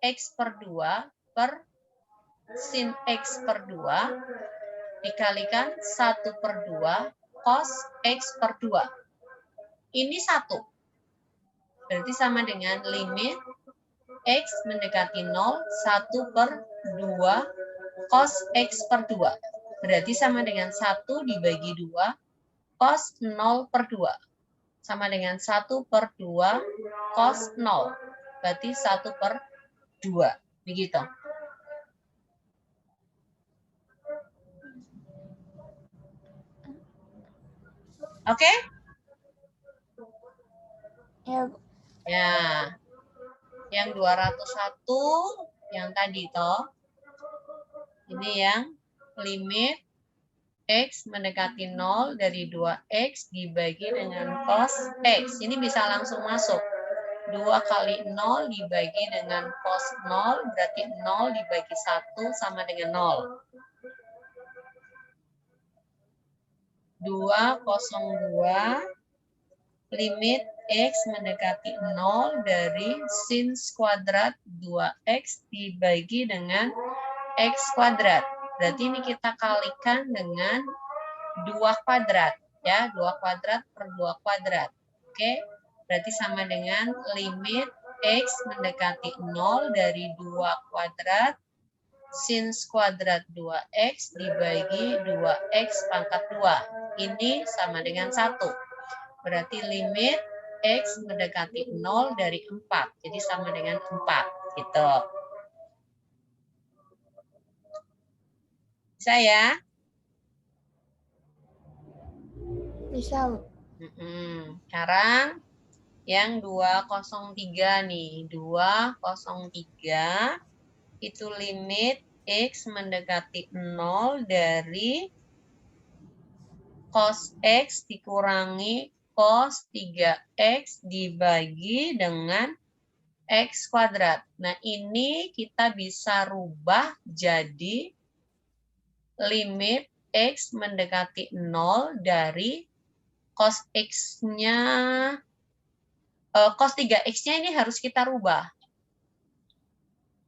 X per 2 per sin X per 2 dikalikan 1 per 2 cos X per 2. Ini 1. Berarti sama dengan limit X mendekati 0, 1 per 2 cos X per 2. Berarti sama dengan 1 dibagi 2 cos 0 per 2. Sama dengan 1 per 2 cos 0. Berarti 1 per 2. Begitu. Oke? Ya. Ya. Yang 201 yang tadi toh. Ini yang limit X mendekati 0 dari 2X dibagi dengan cos X. Ini bisa langsung masuk. 2 kali 0 dibagi dengan cos 0, berarti 0 dibagi 1 sama dengan 0. 202 limit X mendekati 0 dari sin kuadrat 2X dibagi dengan X kuadrat. Berarti ini kita kalikan dengan 2 kuadrat. Ya, 2 kuadrat per 2 kuadrat. Oke, berarti sama dengan limit X mendekati 0 dari 2 kuadrat sin kuadrat 2X dibagi 2X pangkat 2. Ini sama dengan 1. Berarti limit X mendekati 0 dari 4. Jadi sama dengan 4. Gitu. Bisa ya? Bisa. Sekarang yang 203 nih. 203 itu limit X mendekati 0 dari cos X dikurangi cos 3X dibagi dengan X kuadrat. Nah, ini kita bisa rubah jadi limit X mendekati 0 dari cos X-nya, cos 3X-nya ini harus kita rubah.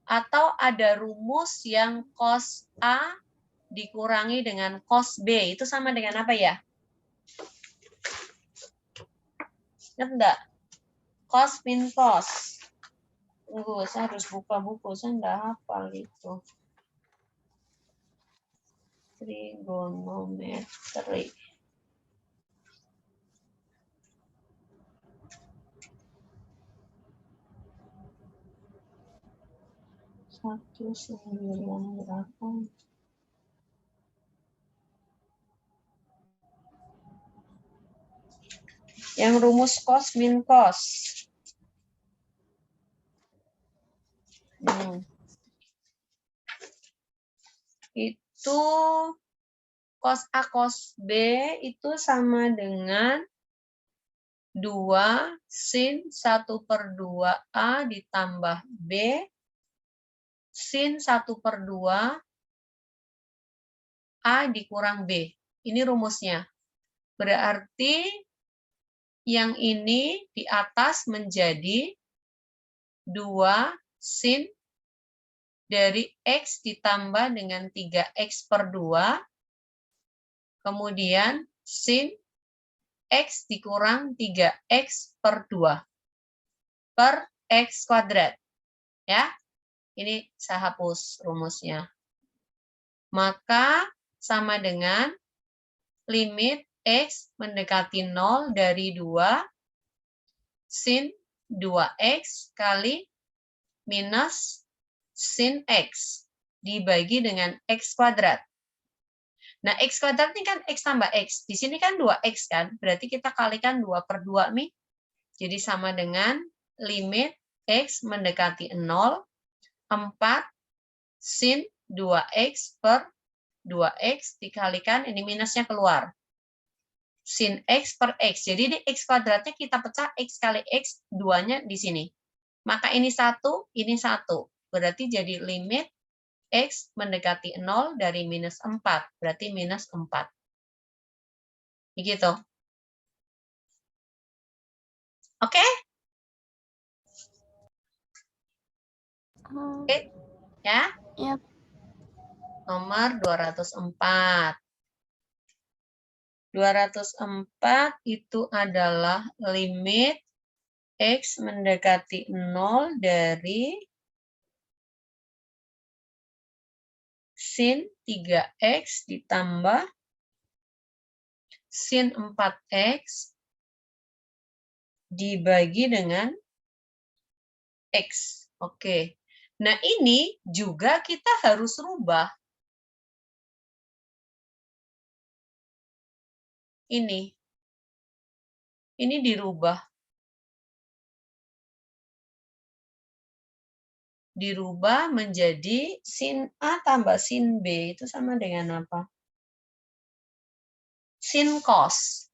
Atau ada rumus yang cos A dikurangi dengan cos B. Itu sama dengan apa ya? Ingat enggak? Cos min cos. Tunggu, saya harus buka buku. Saya enggak hafal itu. Trigonometri. Satu 9 berapa? Yang rumus cos min cos. Itu cos A cos B itu sama dengan 2 sin 1/2A ditambah B sin 1/2 A dikurang B. Ini rumusnya. Berarti yang ini di atas menjadi 2 sin dari X ditambah dengan 3X/2, kemudian sin X dikurang 3X/2 per X kuadrat. Ya, ini saya hapus rumusnya. Maka sama dengan limit X mendekati 0 dari 2 sin 2X kali minus sin X dibagi dengan X kuadrat. Nah, X kuadrat ini kan X tambah X. Di sini kan 2X kan, berarti kita kalikan 2/2 nih. Jadi sama dengan limit X mendekati 0, 4 sin 2X per 2X dikalikan, ini minusnya keluar. Sin X per X. Jadi di X kuadratnya kita pecah X kali X, 2-nya di sini. Maka ini 1, ini 1. Berarti jadi limit X mendekati 0 dari minus 4. Berarti minus 4. Begitu. Oke? Oke. Ya? Yep. Nomor 204. 204 itu adalah limit X mendekati 0 dari sin 3X ditambah sin 4X dibagi dengan X. Oke. Nah, ini juga kita harus rubah. Ini dirubah. Dirubah menjadi sin A tambah sin B. Itu sama dengan apa? Sin cos.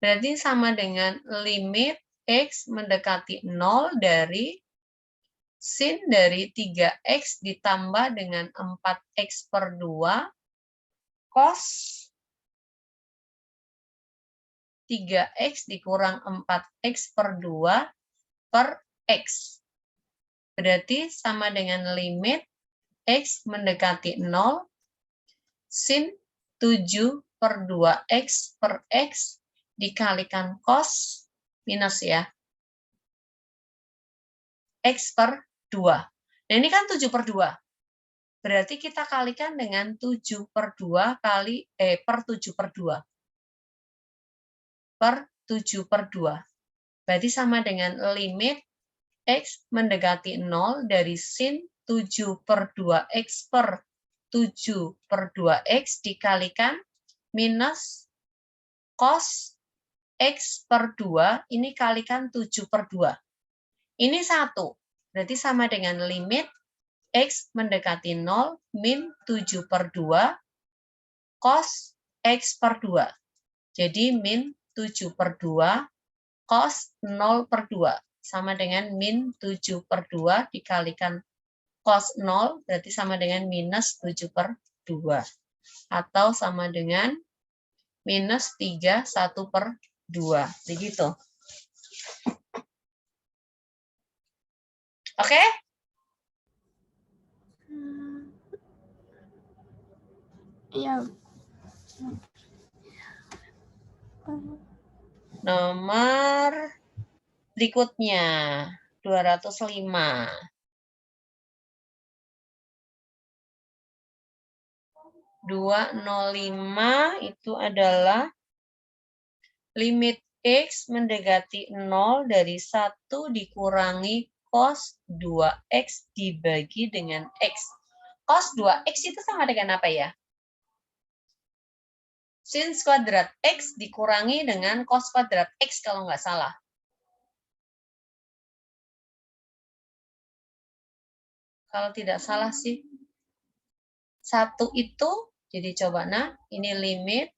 Berarti sama dengan limit X mendekati 0 dari sin dari 3X ditambah dengan 4X/2 cos 3X dikurang 4X/2 per X. Berarti sama dengan limit X mendekati 0 sin 7/2X per X dikalikan cos minus ya. X/2. Nah, ini kan 7/2. Berarti kita kalikan dengan 7/2 kali per 7/2. Per 7/2. Berarti sama dengan limit X mendekati 0 dari sin 7/2X per 7/2X dikalikan minus cos X/2, ini kalikan 7/2. Ini 1. Berarti sama dengan limit X mendekati 0 min 7/2 cos X/2. Jadi min 7/2 cos 0/2. Sama dengan min 7/2 dikalikan cos 0, berarti sama dengan minus 7/2. Atau sama dengan minus 3 1/2. Begitu. Oke? Iya. Nomor berikutnya, 205. 205 itu adalah limit X mendekati 0 dari 1 dikurangi cos 2X dibagi dengan X. Cos 2X itu sama dengan apa ya? Sin kuadrat X dikurangi dengan cos kuadrat X kalau nggak salah. Kalau tidak salah sih. 1 itu, jadi coba nah, ini limit.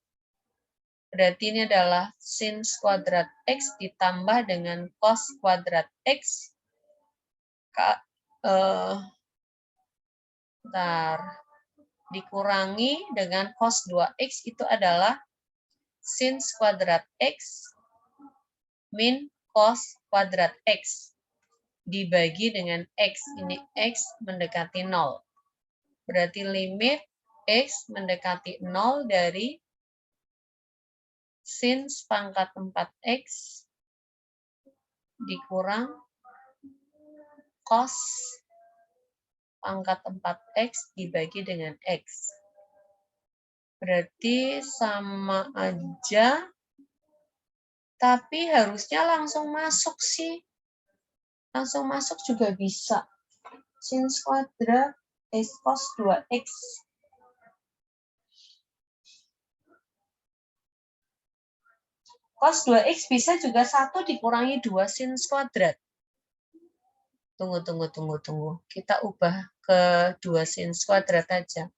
Berarti ini adalah sin kuadrat X ditambah dengan cos kuadrat X. Bentar. Dikurangi dengan cos 2X itu adalah sin kuadrat X min cos kuadrat X dibagi dengan X. Ini X mendekati 0. Berarti limit X mendekati 0 dari sin pangkat 4X dikurang cos pangkat 4X dibagi dengan X. Berarti sama aja, tapi harusnya langsung masuk sih. Langsung masuk juga bisa. Sin kuadrat cos 2X. Cos 2X bisa juga 1 dikurangi 2 sin kuadrat. Tunggu. Kita ubah ke 2 sin kuadrat aja.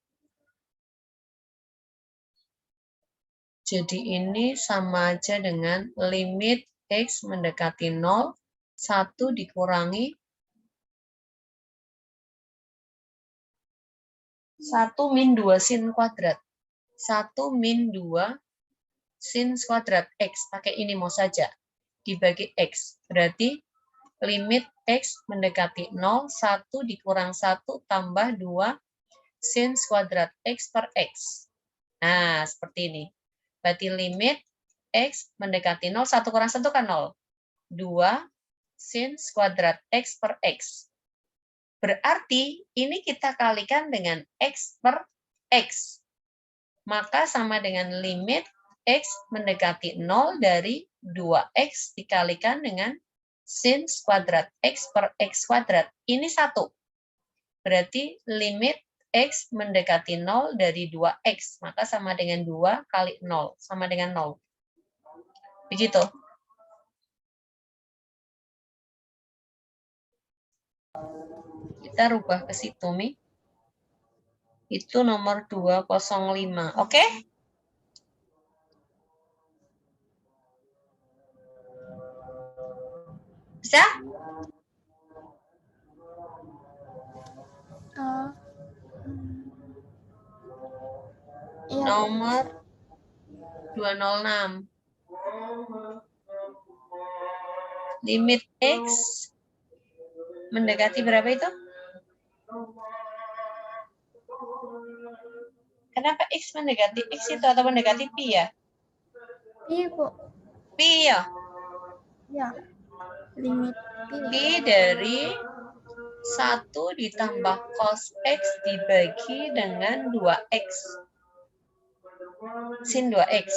Jadi ini sama aja dengan limit X mendekati 0, 1 dikurangi 1 min 2 sin kuadrat. 1 min 2 sin kuadrat X. Pakai ini mau saja. Dibagi X. Berarti limit X mendekati 0, 1 dikurang 1 tambah 2 sin kuadrat X per X. Nah, seperti ini. Berarti limit X mendekati 0, 1 kurang 1 kan 0. 2 sin kuadrat X per X. Berarti ini kita kalikan dengan X per X. Maka sama dengan limit X mendekati 0 dari 2X dikalikan dengan sin kuadrat X per X kuadrat. Ini 1. Berarti limit X mendekati 0 dari 2X. Maka sama dengan 2 kali 0. Sama dengan 0. Begitu. Kita rubah ke situ, Mi. Itu nomor 205. Oke? Bisa? Iya. Nomor 206. Limit X mendekati berapa itu? Kenapa X mendekati X itu atau mendekati Pi ya? Pi, Bu. Pi ya? Ya. Limit Pi. Pi dari 1 ditambah cos X dibagi dengan 2X. Sin 2X.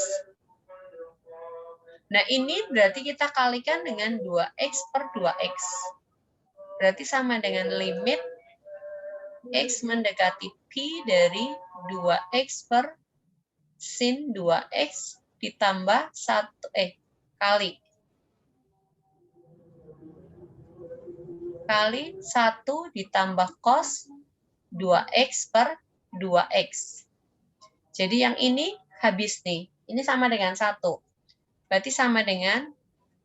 Nah, ini berarti kita kalikan dengan 2X per 2X. Berarti sama dengan limit X mendekati Pi dari 2X per sin 2X ditambah 1, kali 1 ditambah cos 2X per 2X. Jadi yang ini habis nih. Ini sama dengan 1. Berarti sama dengan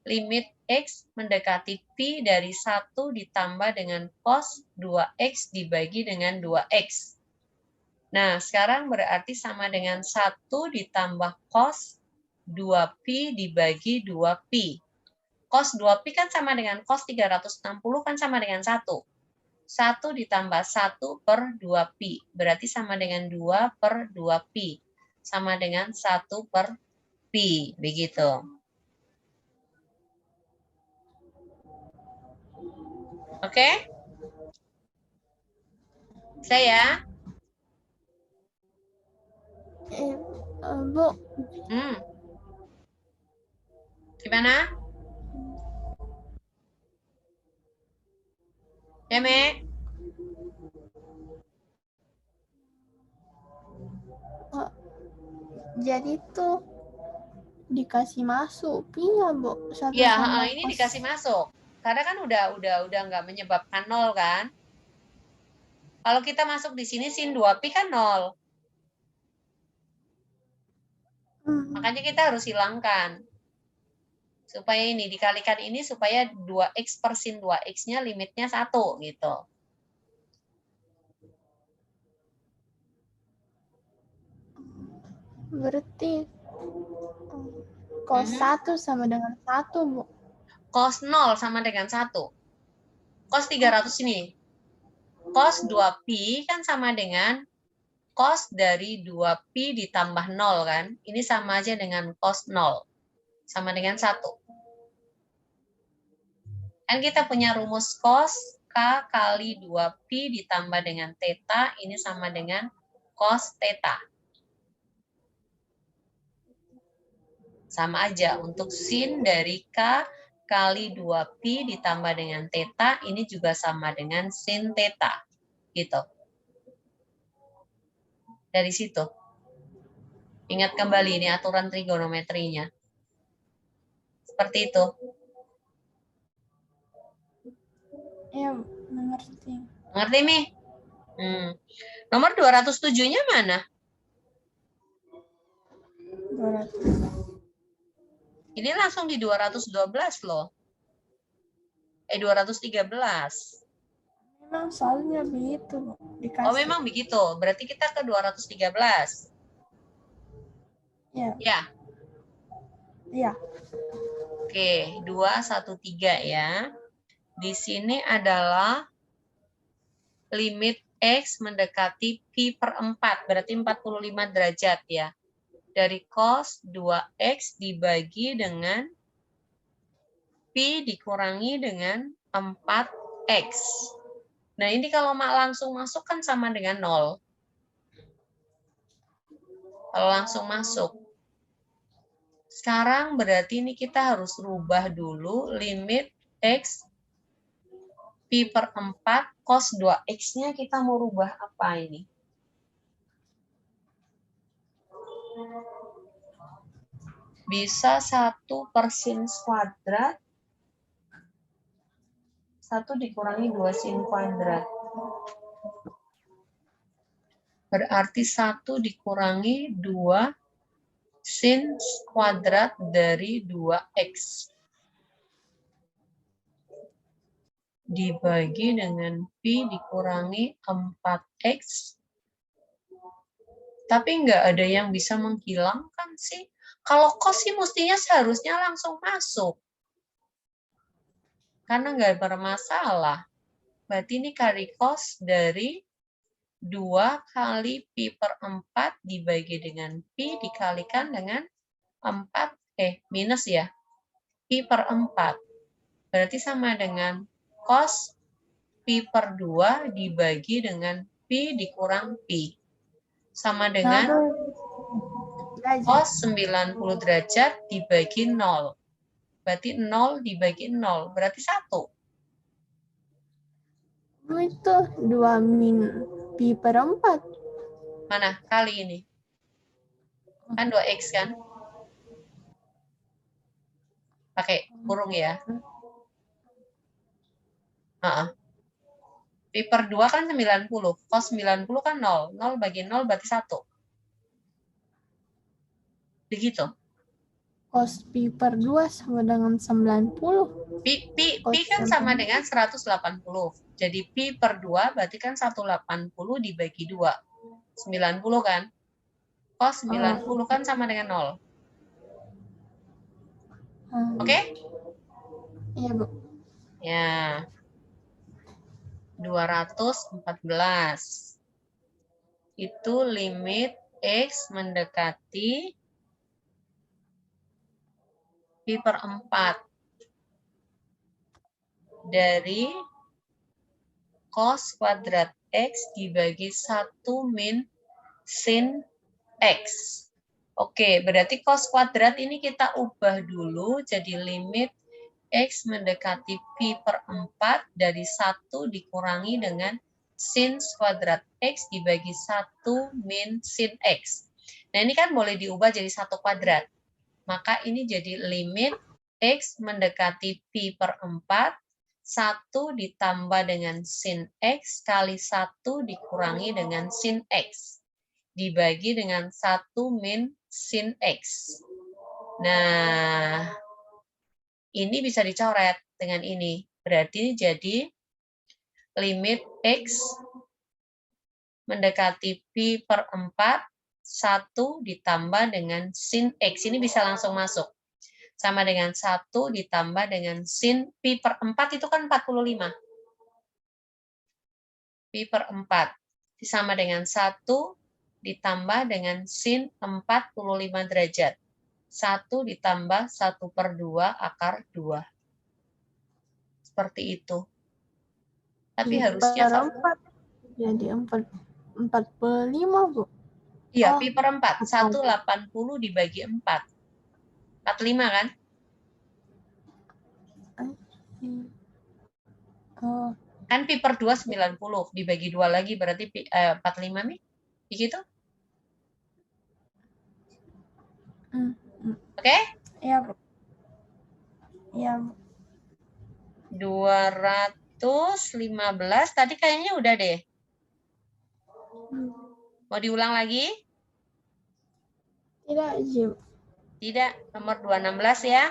limit X mendekati Pi dari 1 ditambah dengan cos 2X dibagi dengan 2X. Nah, sekarang berarti sama dengan 1 ditambah cos 2Pi dibagi 2Pi. Cos 2Pi kan sama dengan cos 360 kan sama dengan 1. 1 ditambah 1 per 2Pi. Berarti sama dengan 2 per 2Pi. Sama dengan 1 per Pi. Begitu. Oke? Saya? Bu. Gimana? Ya, Me? Jadi tuh dikasih masuk pi-nya, Bu. 1 Ya, sama ini cos. dikasih masuk. Karena kan udah nggak menyebabkan 0 kan? Kalau kita masuk di sini sin 2pi kan 0. Makanya kita harus hilangkan. Supaya ini dikalikan ini supaya 2x per sin 2x-nya limitnya 1 gitu. Berarti cos 1 sama dengan 1, Bu. Cos 0 sama dengan 1. Cos 300 ini. Cos 2pi kan sama dengan cos dari 2pi ditambah 0 kan. Ini sama aja dengan cos 0. Sama dengan 1. Kan kita punya rumus cos K kali 2pi ditambah dengan theta. Ini sama dengan cos theta. Sama aja. Untuk sin dari K kali 2pi ditambah dengan theta. Ini juga sama dengan sin theta. Gitu. Dari situ. Ingat kembali ini aturan trigonometrinya. Seperti itu. Ya, mengerti. Ngerti, Mi? Nomor 207-nya mana? 200. Ini langsung di 212 loh. 213. Memang soalnya begitu, Bu. Dikasih. Oh, memang begitu. Berarti kita ke 213. Ya. Ya. Iya. Oke, 213 ya. Di sini adalah limit X mendekati pi per 4. Berarti 45 derajat ya. Dari cos 2X dibagi dengan pi dikurangi dengan 4X. Nah, ini kalau langsung masuk kan sama dengan 0. Kalau langsung masuk. Sekarang berarti ini kita harus rubah dulu limit X pi per 4 cos 2X-nya kita mau rubah apa ini? Bisa 1 per sin kuadrat 1 dikurangi 2 sin kuadrat. Berarti 1 dikurangi 2 sin kuadrat dari 2X. Dibagi dengan pi dikurangi 4X. Tapi nggak ada yang bisa menghilangkan sih. Kalau cos sih mestinya seharusnya langsung masuk. Karena nggak bermasalah. Berarti ini kali cos dari 2 kali pi per 4 dibagi dengan pi dikalikan dengan 4, minus ya. Pi per 4. Berarti sama dengan cos pi per 2 dibagi dengan pi dikurang pi. Sama dengan cos 90 derajat dibagi 0. Berarti 0 dibagi 0. Berarti 1. Itu 2 min pi per 4. Mana? Kali ini. Kan 2X kan? Pakai kurung ya. Pi per 2 kan 90. Cos 90 kan 0. 0 bagi 0 berarti 1. Begitu. Cos pi per 2 sama dengan 90. Pi kan sama dengan 180. Jadi pi per 2 berarti kan 180 dibagi 2. 90 kan? Cos 90 kan sama dengan 0. Oke? Iya, Bu. Ya. 214. Itu limit X mendekati pi per 4 dari cos kuadrat X dibagi 1 min sin X. Oke, berarti cos kuadrat ini kita ubah dulu jadi limit X mendekati pi per 4 dari 1 dikurangi dengan sin kuadrat X dibagi 1 min sin X. Nah, ini kan boleh diubah jadi 1 kuadrat. Maka ini jadi limit X mendekati pi per 4, 1 ditambah dengan sin X kali 1 dikurangi dengan sin X. Dibagi dengan 1 min sin X. Nah, ini bisa dicoret dengan ini. Berarti jadi limit X mendekati pi per 4, 1 ditambah dengan sin X. Ini bisa langsung masuk. Sama dengan 1 ditambah dengan sin pi per 4 itu kan 45. Pi per 4. Sama dengan 1 ditambah dengan sin 45 derajat. 1 ditambah 1 per 2 akar 2. Seperti itu. Tapi harusnya per 4 jadi 45, Bu. Iya, Oh, pi per 4. 180 dibagi 4. 45 kan? Oh, Kan pi per 2 90. Dibagi 2 lagi berarti 45 nih. Begitu? Oke? iya, Bu. Iya, Bu. 215. Tadi kayaknya udah deh. Mau diulang lagi? Tidak, Ji. Tidak. Nomor 216 ya.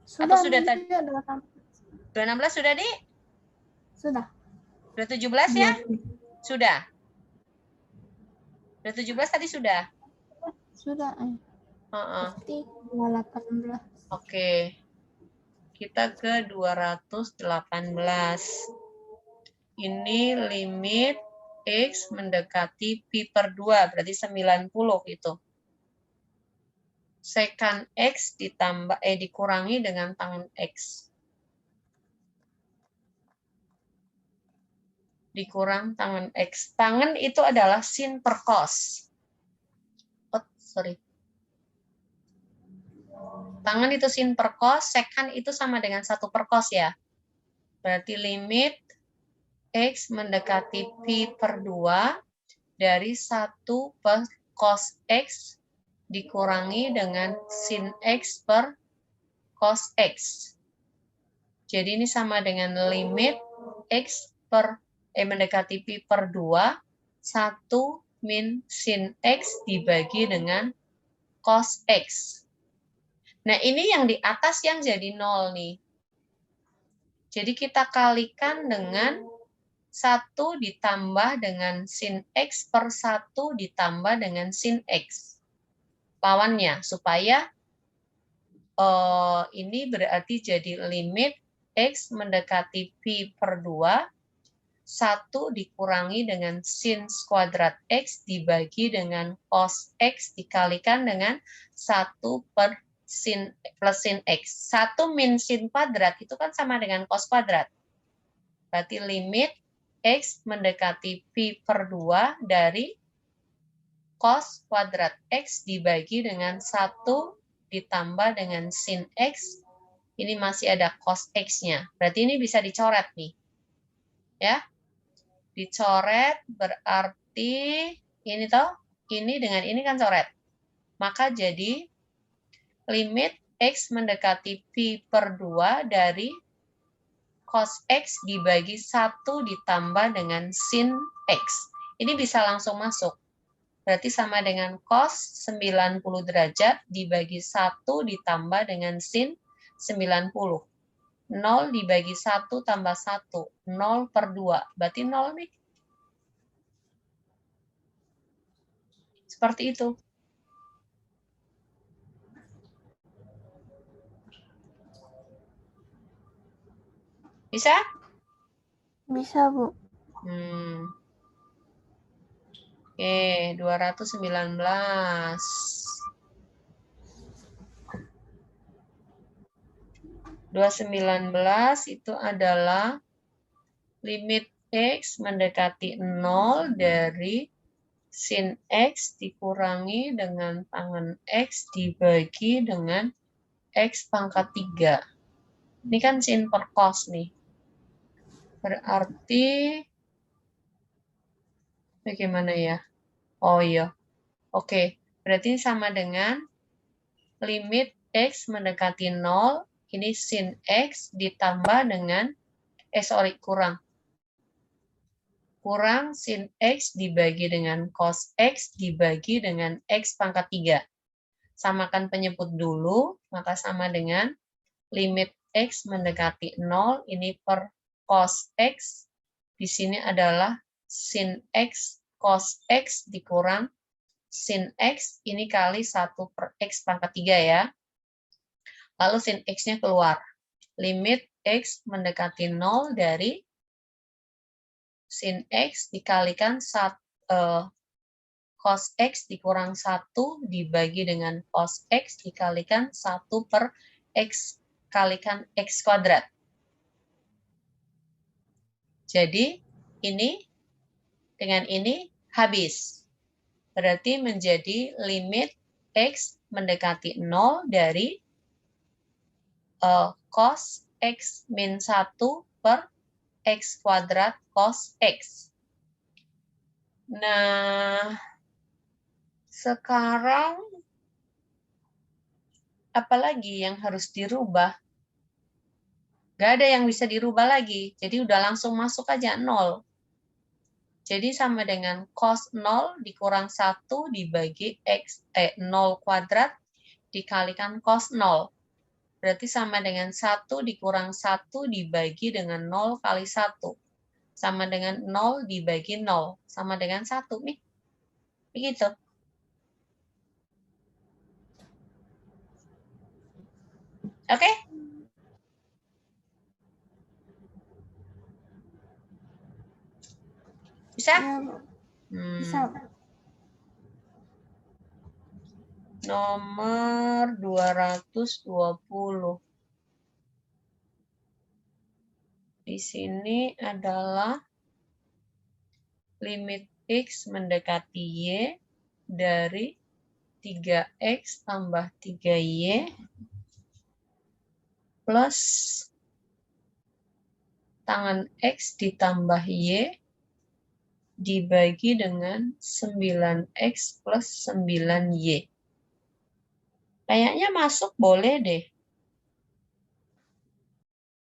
Sudah, Atau sudah tadi? 216 sudah, Di? Sudah. Sudah 17 ya? Sudah. Sudah 17 tadi sudah? Sudah. Pasti 218. Oke. Kita ke 218. Ini limit X mendekati pi per 2, berarti 90 itu. Sekan X ditambah dikurangi dengan tangan X. Dikurang tangan X. Tangan itu adalah sin per cos. Oh, sorry. Tangan itu sin per cos, sekan itu sama dengan 1 per cos ya. Berarti limit X mendekati pi per 2 dari 1 per cos X dikurangi dengan sin X per cos X. Jadi ini sama dengan limit X mendekati pi per 2, 1 min sin X dibagi dengan cos X. Nah, ini yang di atas yang jadi 0 nih. Jadi kita kalikan dengan 1 ditambah dengan sin X per 1 ditambah dengan sin X. Lawannya, supaya ini berarti jadi limit X mendekati pi per 2, 1 dikurangi dengan sin kuadrat X dibagi dengan cos X dikalikan dengan 1 per sin plus sin X. 1 min sin kuadrat itu kan sama dengan cos kuadrat. Berarti limit X mendekati pi per 2 dari cos kuadrat X dibagi dengan 1 ditambah dengan sin X. Ini masih ada cos X-nya. Berarti ini bisa dicoret nih. Ya. Dicoret berarti ini toh, ini dengan ini kan coret. Maka jadi limit X mendekati pi per 2 dari cos X dibagi 1 ditambah dengan sin X. Ini bisa langsung masuk. Berarti sama dengan cos 90 derajat dibagi 1 ditambah dengan sin 90. 0 dibagi 1 tambah 1. 0 per 2. Berarti 0 nih. Seperti itu. Bisa? Bisa, Bu. Oke, 219. 219 itu adalah limit X mendekati 0 dari sin X dikurangi dengan tangan X dibagi dengan X pangkat 3. Ini kan sin per cos nih. Berarti bagaimana ya? Oh iya. Oke, berarti sama dengan limit X mendekati 0, ini sin X ditambah dengan, kurang sin X dibagi dengan cos X dibagi dengan X pangkat 3. Samakan penyebut dulu, maka sama dengan limit X mendekati 0, ini per cos X, di sini adalah sin X cos X dikurang sin X, ini kali 1 per X pangkat 3 ya. Lalu sin X-nya keluar. Limit X mendekati 0 dari sin X dikalikan cos X dikurang 1 dibagi dengan cos X dikalikan 1 per X kalikan X kuadrat. Jadi, ini dengan ini habis. Berarti menjadi limit X mendekati 0 dari cos X min 1 per X kuadrat cos X. Nah, sekarang apalagi yang harus dirubah? Gak ada yang bisa dirubah lagi, jadi udah langsung masuk aja 0. Jadi sama dengan cos 0 dikurang 1 dibagi 0 kuadrat dikalikan cos 0. Berarti sama dengan 1 dikurang 1 dibagi dengan 0 kali 1. Sama dengan 0 dibagi 0. Sama dengan 1. Nih. Begitu. Oke? Bisa? Ya, bisa. Nomor 220. Di sini adalah limit X mendekati Y dari 3X tambah 3Y plus tangan X ditambah Y dibagi dengan 9X plus 9Y. Kayaknya masuk boleh deh.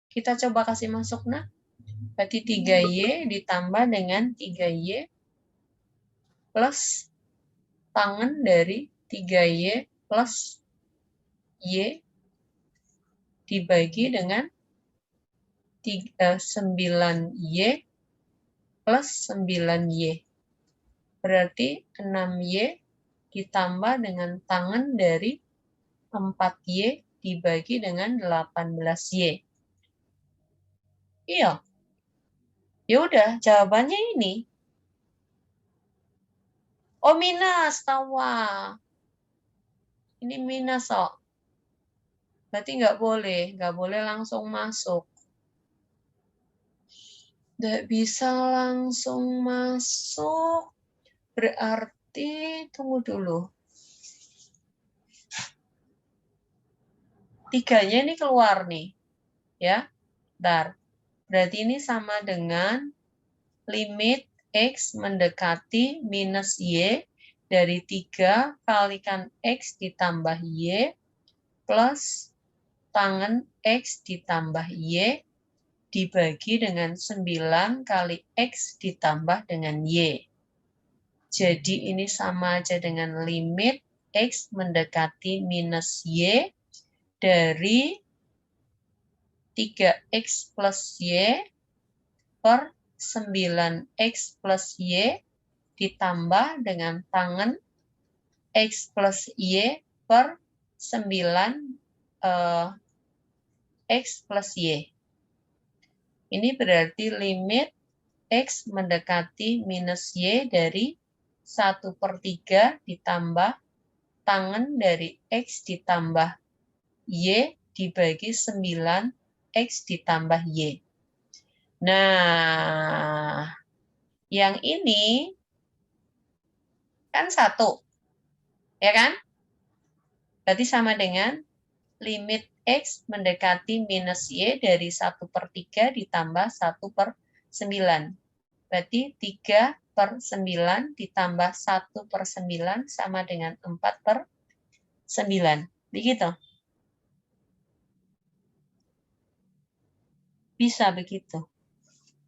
Kita coba kasih masuk, nah. Berarti 3Y ditambah dengan 3Y plus tangan dari 3Y plus Y dibagi dengan 9Y plus 9Y. Berarti 6Y ditambah dengan tangan dari 4Y dibagi dengan 18Y. Iya. Ya udah, jawabannya ini. Oh, minus, tawa. Ini minus, oh. Berarti nggak boleh langsung masuk. Nggak bisa langsung masuk. Berarti, tunggu dulu. 3-nya ini keluar nih. Ya, bentar. Berarti ini sama dengan limit X mendekati minus Y dari 3 kalikan X ditambah Y plus tangan X ditambah Y dibagi dengan 9 kali X ditambah dengan Y. Jadi ini sama aja dengan limit X mendekati minus Y dari 3X plus Y per 9X plus Y ditambah dengan tangan X plus Y per 9X plus Y. Ini berarti limit X mendekati minus Y dari 1/3 ditambah tangan dari X ditambah Y dibagi 9X ditambah Y. Nah, yang ini kan 1. Ya kan? Berarti sama dengan limit X mendekati minus Y dari 1/3 ditambah 1/9. Berarti 3 per 9 ditambah 1 per 9 sama dengan 4 per 9. Begitu. Bisa begitu.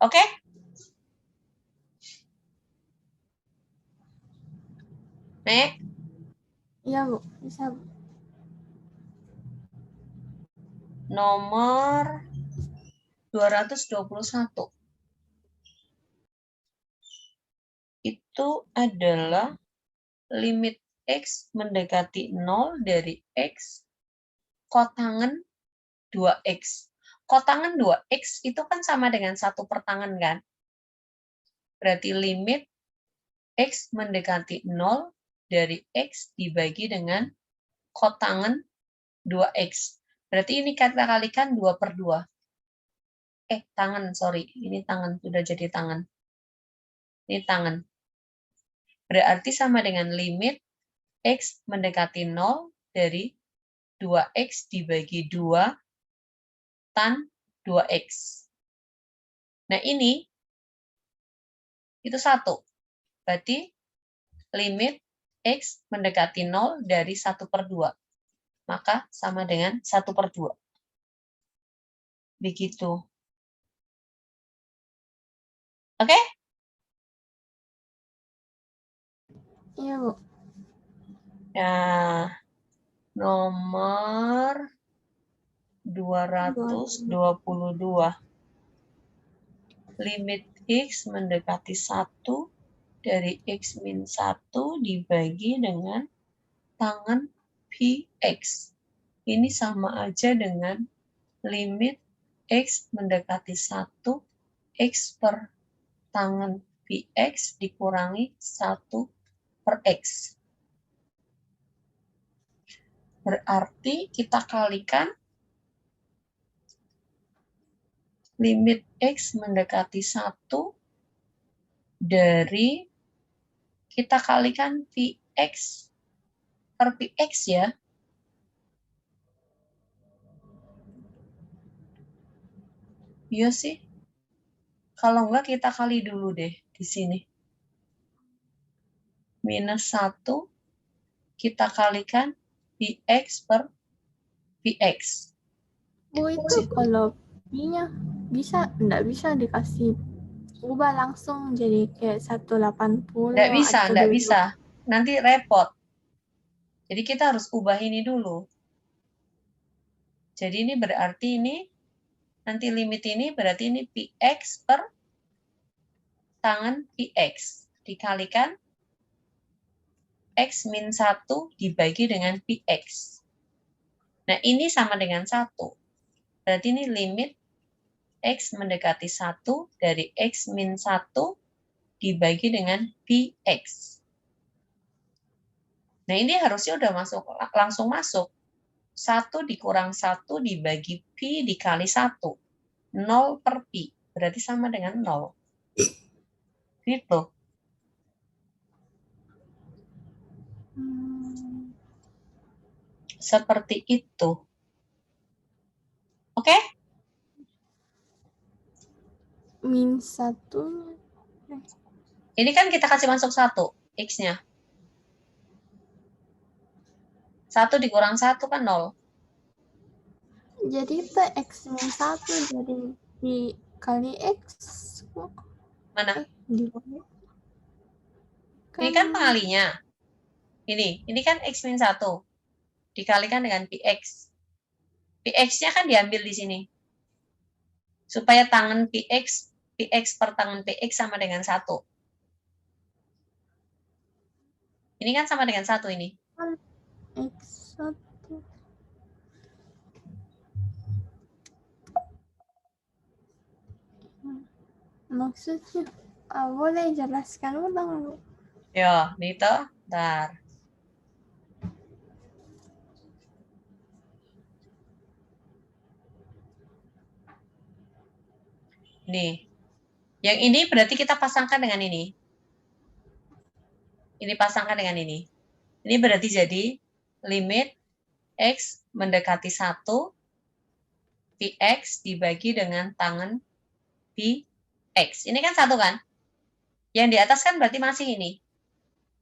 Oke? Nek? Iya, Bu. Bisa, Bu. Nomor 221. Itu adalah limit X mendekati 0 dari X kotangen 2X. Kotangen 2X itu kan sama dengan 1 per tangen kan? Berarti limit X mendekati 0 dari X dibagi dengan kotangen 2X. Berarti ini kita kalikan 2 per 2. Tangan, sorry. Ini tangan, sudah jadi tangan. Ini tangan. Berarti sama dengan limit X mendekati 0 dari 2X dibagi 2 tan 2X. Nah ini, itu 1. Berarti limit X mendekati 0 dari 1 per 2. Maka sama dengan 1 per 2. Begitu. Oke? Iya, Bu. Ya, nomor 222. Limit X mendekati 1 dari X min 1 dibagi dengan tangen Px. Ini sama aja dengan limit X mendekati 1 X per tangen Px dikurangi 1 per X. Berarti kita kalikan limit X mendekati 1 dari, kita kalikan Px per Px ya. Iya sih. Kalau enggak kita kali dulu deh di sini. Minus 1 kita kalikan Px per Px. Bu, itu kalau P-nya bisa, enggak bisa dikasih ubah langsung jadi kayak 180 Enggak bisa, atau enggak 20. bisa. Nanti repot. Jadi kita harus ubah ini dulu. Jadi ini berarti ini, nanti limit ini berarti ini Px per tangen Px. Dikalikan X min 1 dibagi dengan Px. Nah ini sama dengan 1. Berarti ini limit X mendekati 1 dari X min 1 dibagi dengan Px. Nah ini harusnya udah masuk, langsung masuk. 1 dikurang 1 dibagi Pi dikali 1. 0 per Pi. Berarti sama dengan 0. Gitu. Seperti itu. Oke? Min 1. Ini kan kita kasih masuk 1. X-nya. 1 dikurang 1 kan 0. Jadi itu X min 1 jadi dikali X. Mana? Dibagi. Ini kan pengalinya. Ini kan X min 1. Dikalikan dengan Px. Px-nya kan diambil di sini. Supaya tangen Px per tangen Px sama dengan 1. Ini kan sama dengan 1 ini. X1. Maksudnya, boleh jelaskan ulang, Bu? Yo, Dito, bentar. Nih. Yang ini berarti kita pasangkan dengan ini. Ini pasangkan dengan ini. Ini berarti jadi limit X mendekati 1, Px dibagi dengan tangen Px. Ini kan 1 kan? Yang di atas kan berarti masih ini.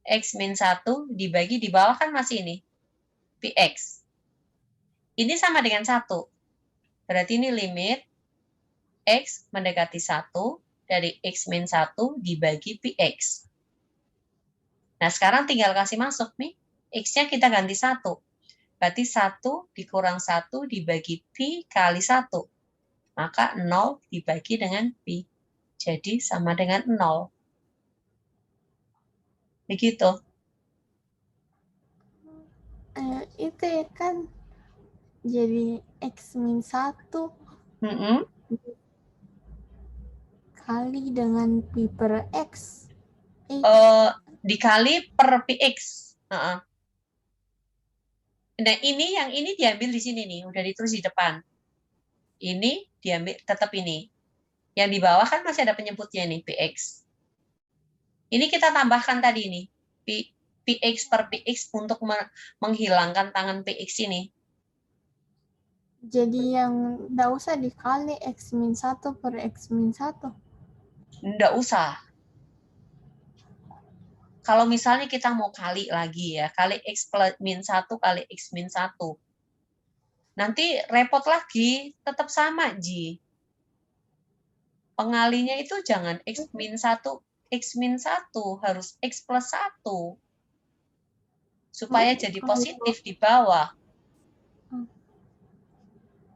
X min 1 dibagi di bawah kan masih ini. Px. Ini sama dengan 1. Berarti ini limit X mendekati 1 dari X min 1 dibagi Px. Nah, sekarang tinggal kasih masuk nih. X-nya kita ganti 1. Berarti 1 dikurang 1 dibagi Pi kali 1. Maka 0 dibagi dengan Pi. Jadi sama dengan 0. Begitu. Itu ya kan jadi X min 1 kali dengan Pi per X. Dikali per Px. Nah, yang ini diambil di sini nih, udah ditulis di depan. Ini diambil tetap ini. Yang di bawah kan masih ada penyebutnya nih, Px. Ini kita tambahkan tadi nih, Px per Px untuk menghilangkan tangan Px ini. Jadi yang nggak usah dikali X min 1 per X min 1. Nggak usah. Kalau misalnya kita mau kali lagi ya, kali X min 1 kali X min 1. Nanti repot lagi, tetap sama, Ji. Pengalinya itu jangan X min 1, X min 1, harus X plus 1. Supaya jadi positif di bawah.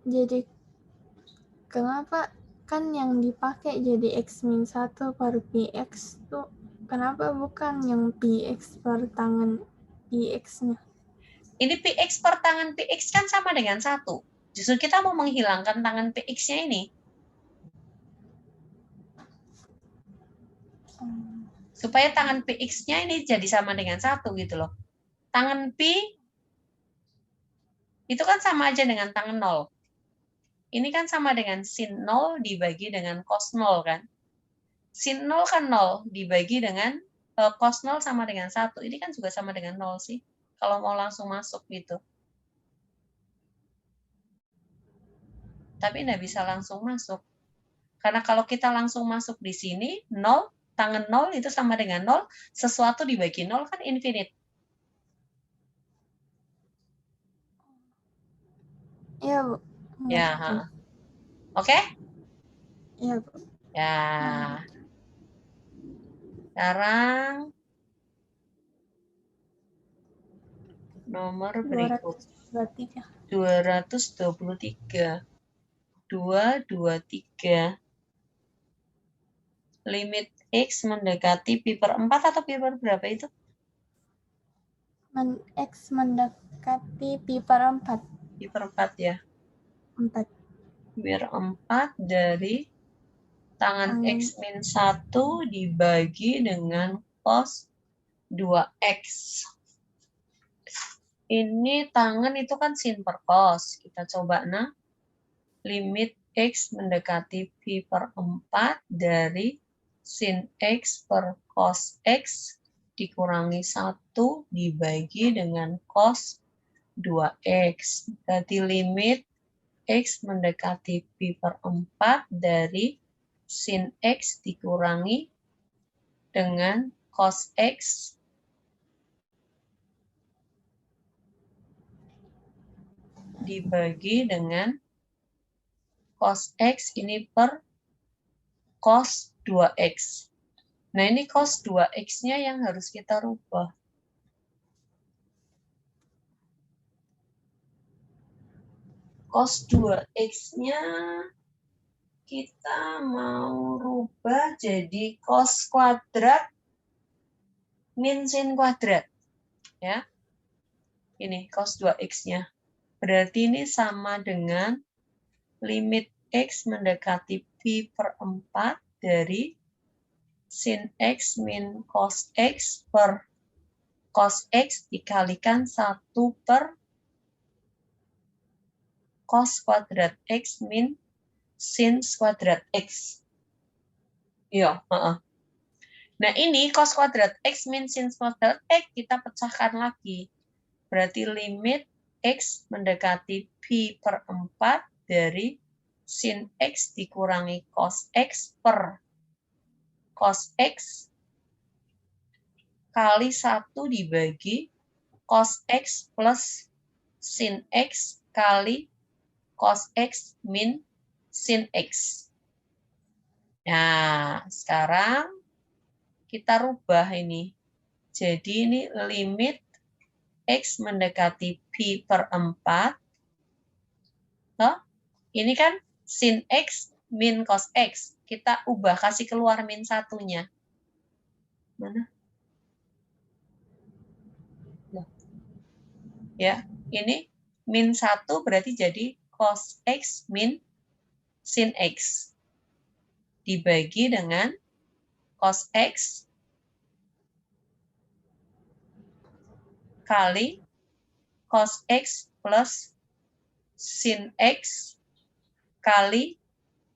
Jadi kenapa kan yang dipakai jadi X min 1 per Px tuh kenapa bukan yang Px per tangan Px-nya? Ini Px per tangan Px kan sama dengan 1. Justru kita mau menghilangkan tangan Px-nya ini. Supaya tangan Px-nya ini jadi sama dengan 1 gitu loh. Tangan Pi itu kan sama aja dengan tangan 0. Ini kan sama dengan sin 0 dibagi dengan cos 0 kan. Sin 0 kan 0 dibagi dengan cos 0 sama dengan 1. Ini kan juga sama dengan 0 sih. Kalau mau langsung masuk gitu. Tapi nggak bisa langsung masuk. Karena kalau kita langsung masuk di sini, 0, tangan 0 itu sama dengan 0, sesuatu dibagi 0 kan infinite. Iya, Bu. Ya, oke? Iya, Bu. Ya. Sekarang nomor berikut. 223. 223. Limit X mendekati pi per 4 atau pi per berapa itu? X mendekati pi per 4. Pi per 4 ya. 4. Pi per 4 dari tangan X min 1 dibagi dengan cos 2X. Ini tangan itu kan sin per cos. Kita coba nah. Limit X mendekati pi per 4 dari sin X per cos X dikurangi 1 dibagi dengan cos 2X. Berarti limit X mendekati pi per 4 dari sin X dikurangi dengan cos X dibagi dengan cos X ini per cos 2X. Nah, ini cos 2X-nya yang harus kita rubah. Cos 2X-nya kita mau rubah jadi cos kuadrat min sin kuadrat. Ya. Ini cos 2X-nya. Berarti ini sama dengan limit X mendekati pi per 4 dari sin X min cos X per cos X dikalikan 1 per cos kuadrat X min sin kuadrat X. Iya, Nah, ini cos kuadrat X min sin kuadrat X kita pecahkan lagi. Berarti limit X mendekati pi per 4 dari sin X dikurangi cos X per cos X kali 1 dibagi cos X plus sin X kali cos X min sin X. Nah, sekarang kita rubah ini. Jadi ini limit X mendekati pi per 4. Loh, ini kan sin X min cos X. Kita ubah, kasih keluar min satunya. Mana? Ya, ini min 1 berarti jadi cos X min sin X. Dibagi dengan cos X kali cos X plus sin X kali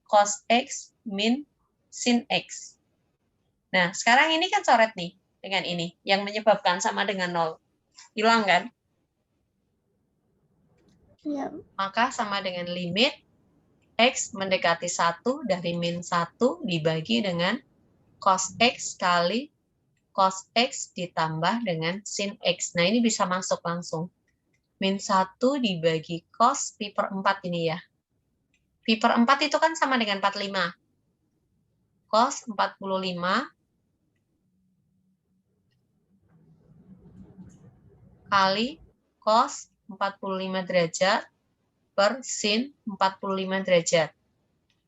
cos X min sin X. Nah, sekarang ini kan coret nih dengan ini, yang menyebabkan sama dengan 0. Hilang kan? Iya. Maka sama dengan limit X mendekati 1 dari min 1 dibagi dengan cos X kali cos X ditambah dengan sin X. Nah, ini bisa masuk langsung. Min 1 dibagi cos pi per 4 ini ya. Pi per 4 itu kan sama dengan 45. Cos 45 kali cos 45 derajat per sin 45 derajat.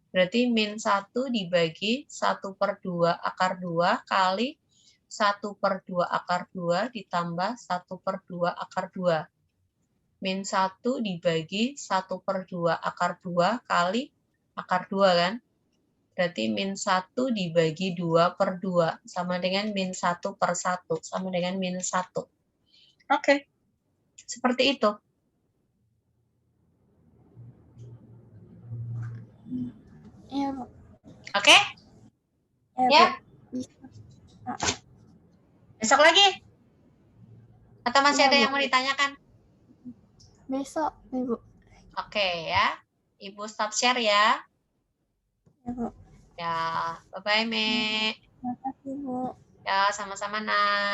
Berarti min 1 dibagi 1 per 2 akar 2 kali 1 per 2 akar 2 ditambah 1 per 2 akar 2. Min 1 dibagi 1 per 2 akar 2 kali akar 2 kan? Berarti min 1 dibagi 2 per 2 sama dengan min 1 per 1 sama dengan min 1. Oke, seperti itu. Iya, Bu. Oke? Iya, Ya. Bu. Bisa. Besok lagi? Atau masih Iya, ada Bu. yang mau ditanyakan? Besok, Ibu. Oke ya. Ibu stop share ya. Ya, Bu. Ya, bye-bye, Me. Terima kasih, Bu. Ya, sama-sama, Nak.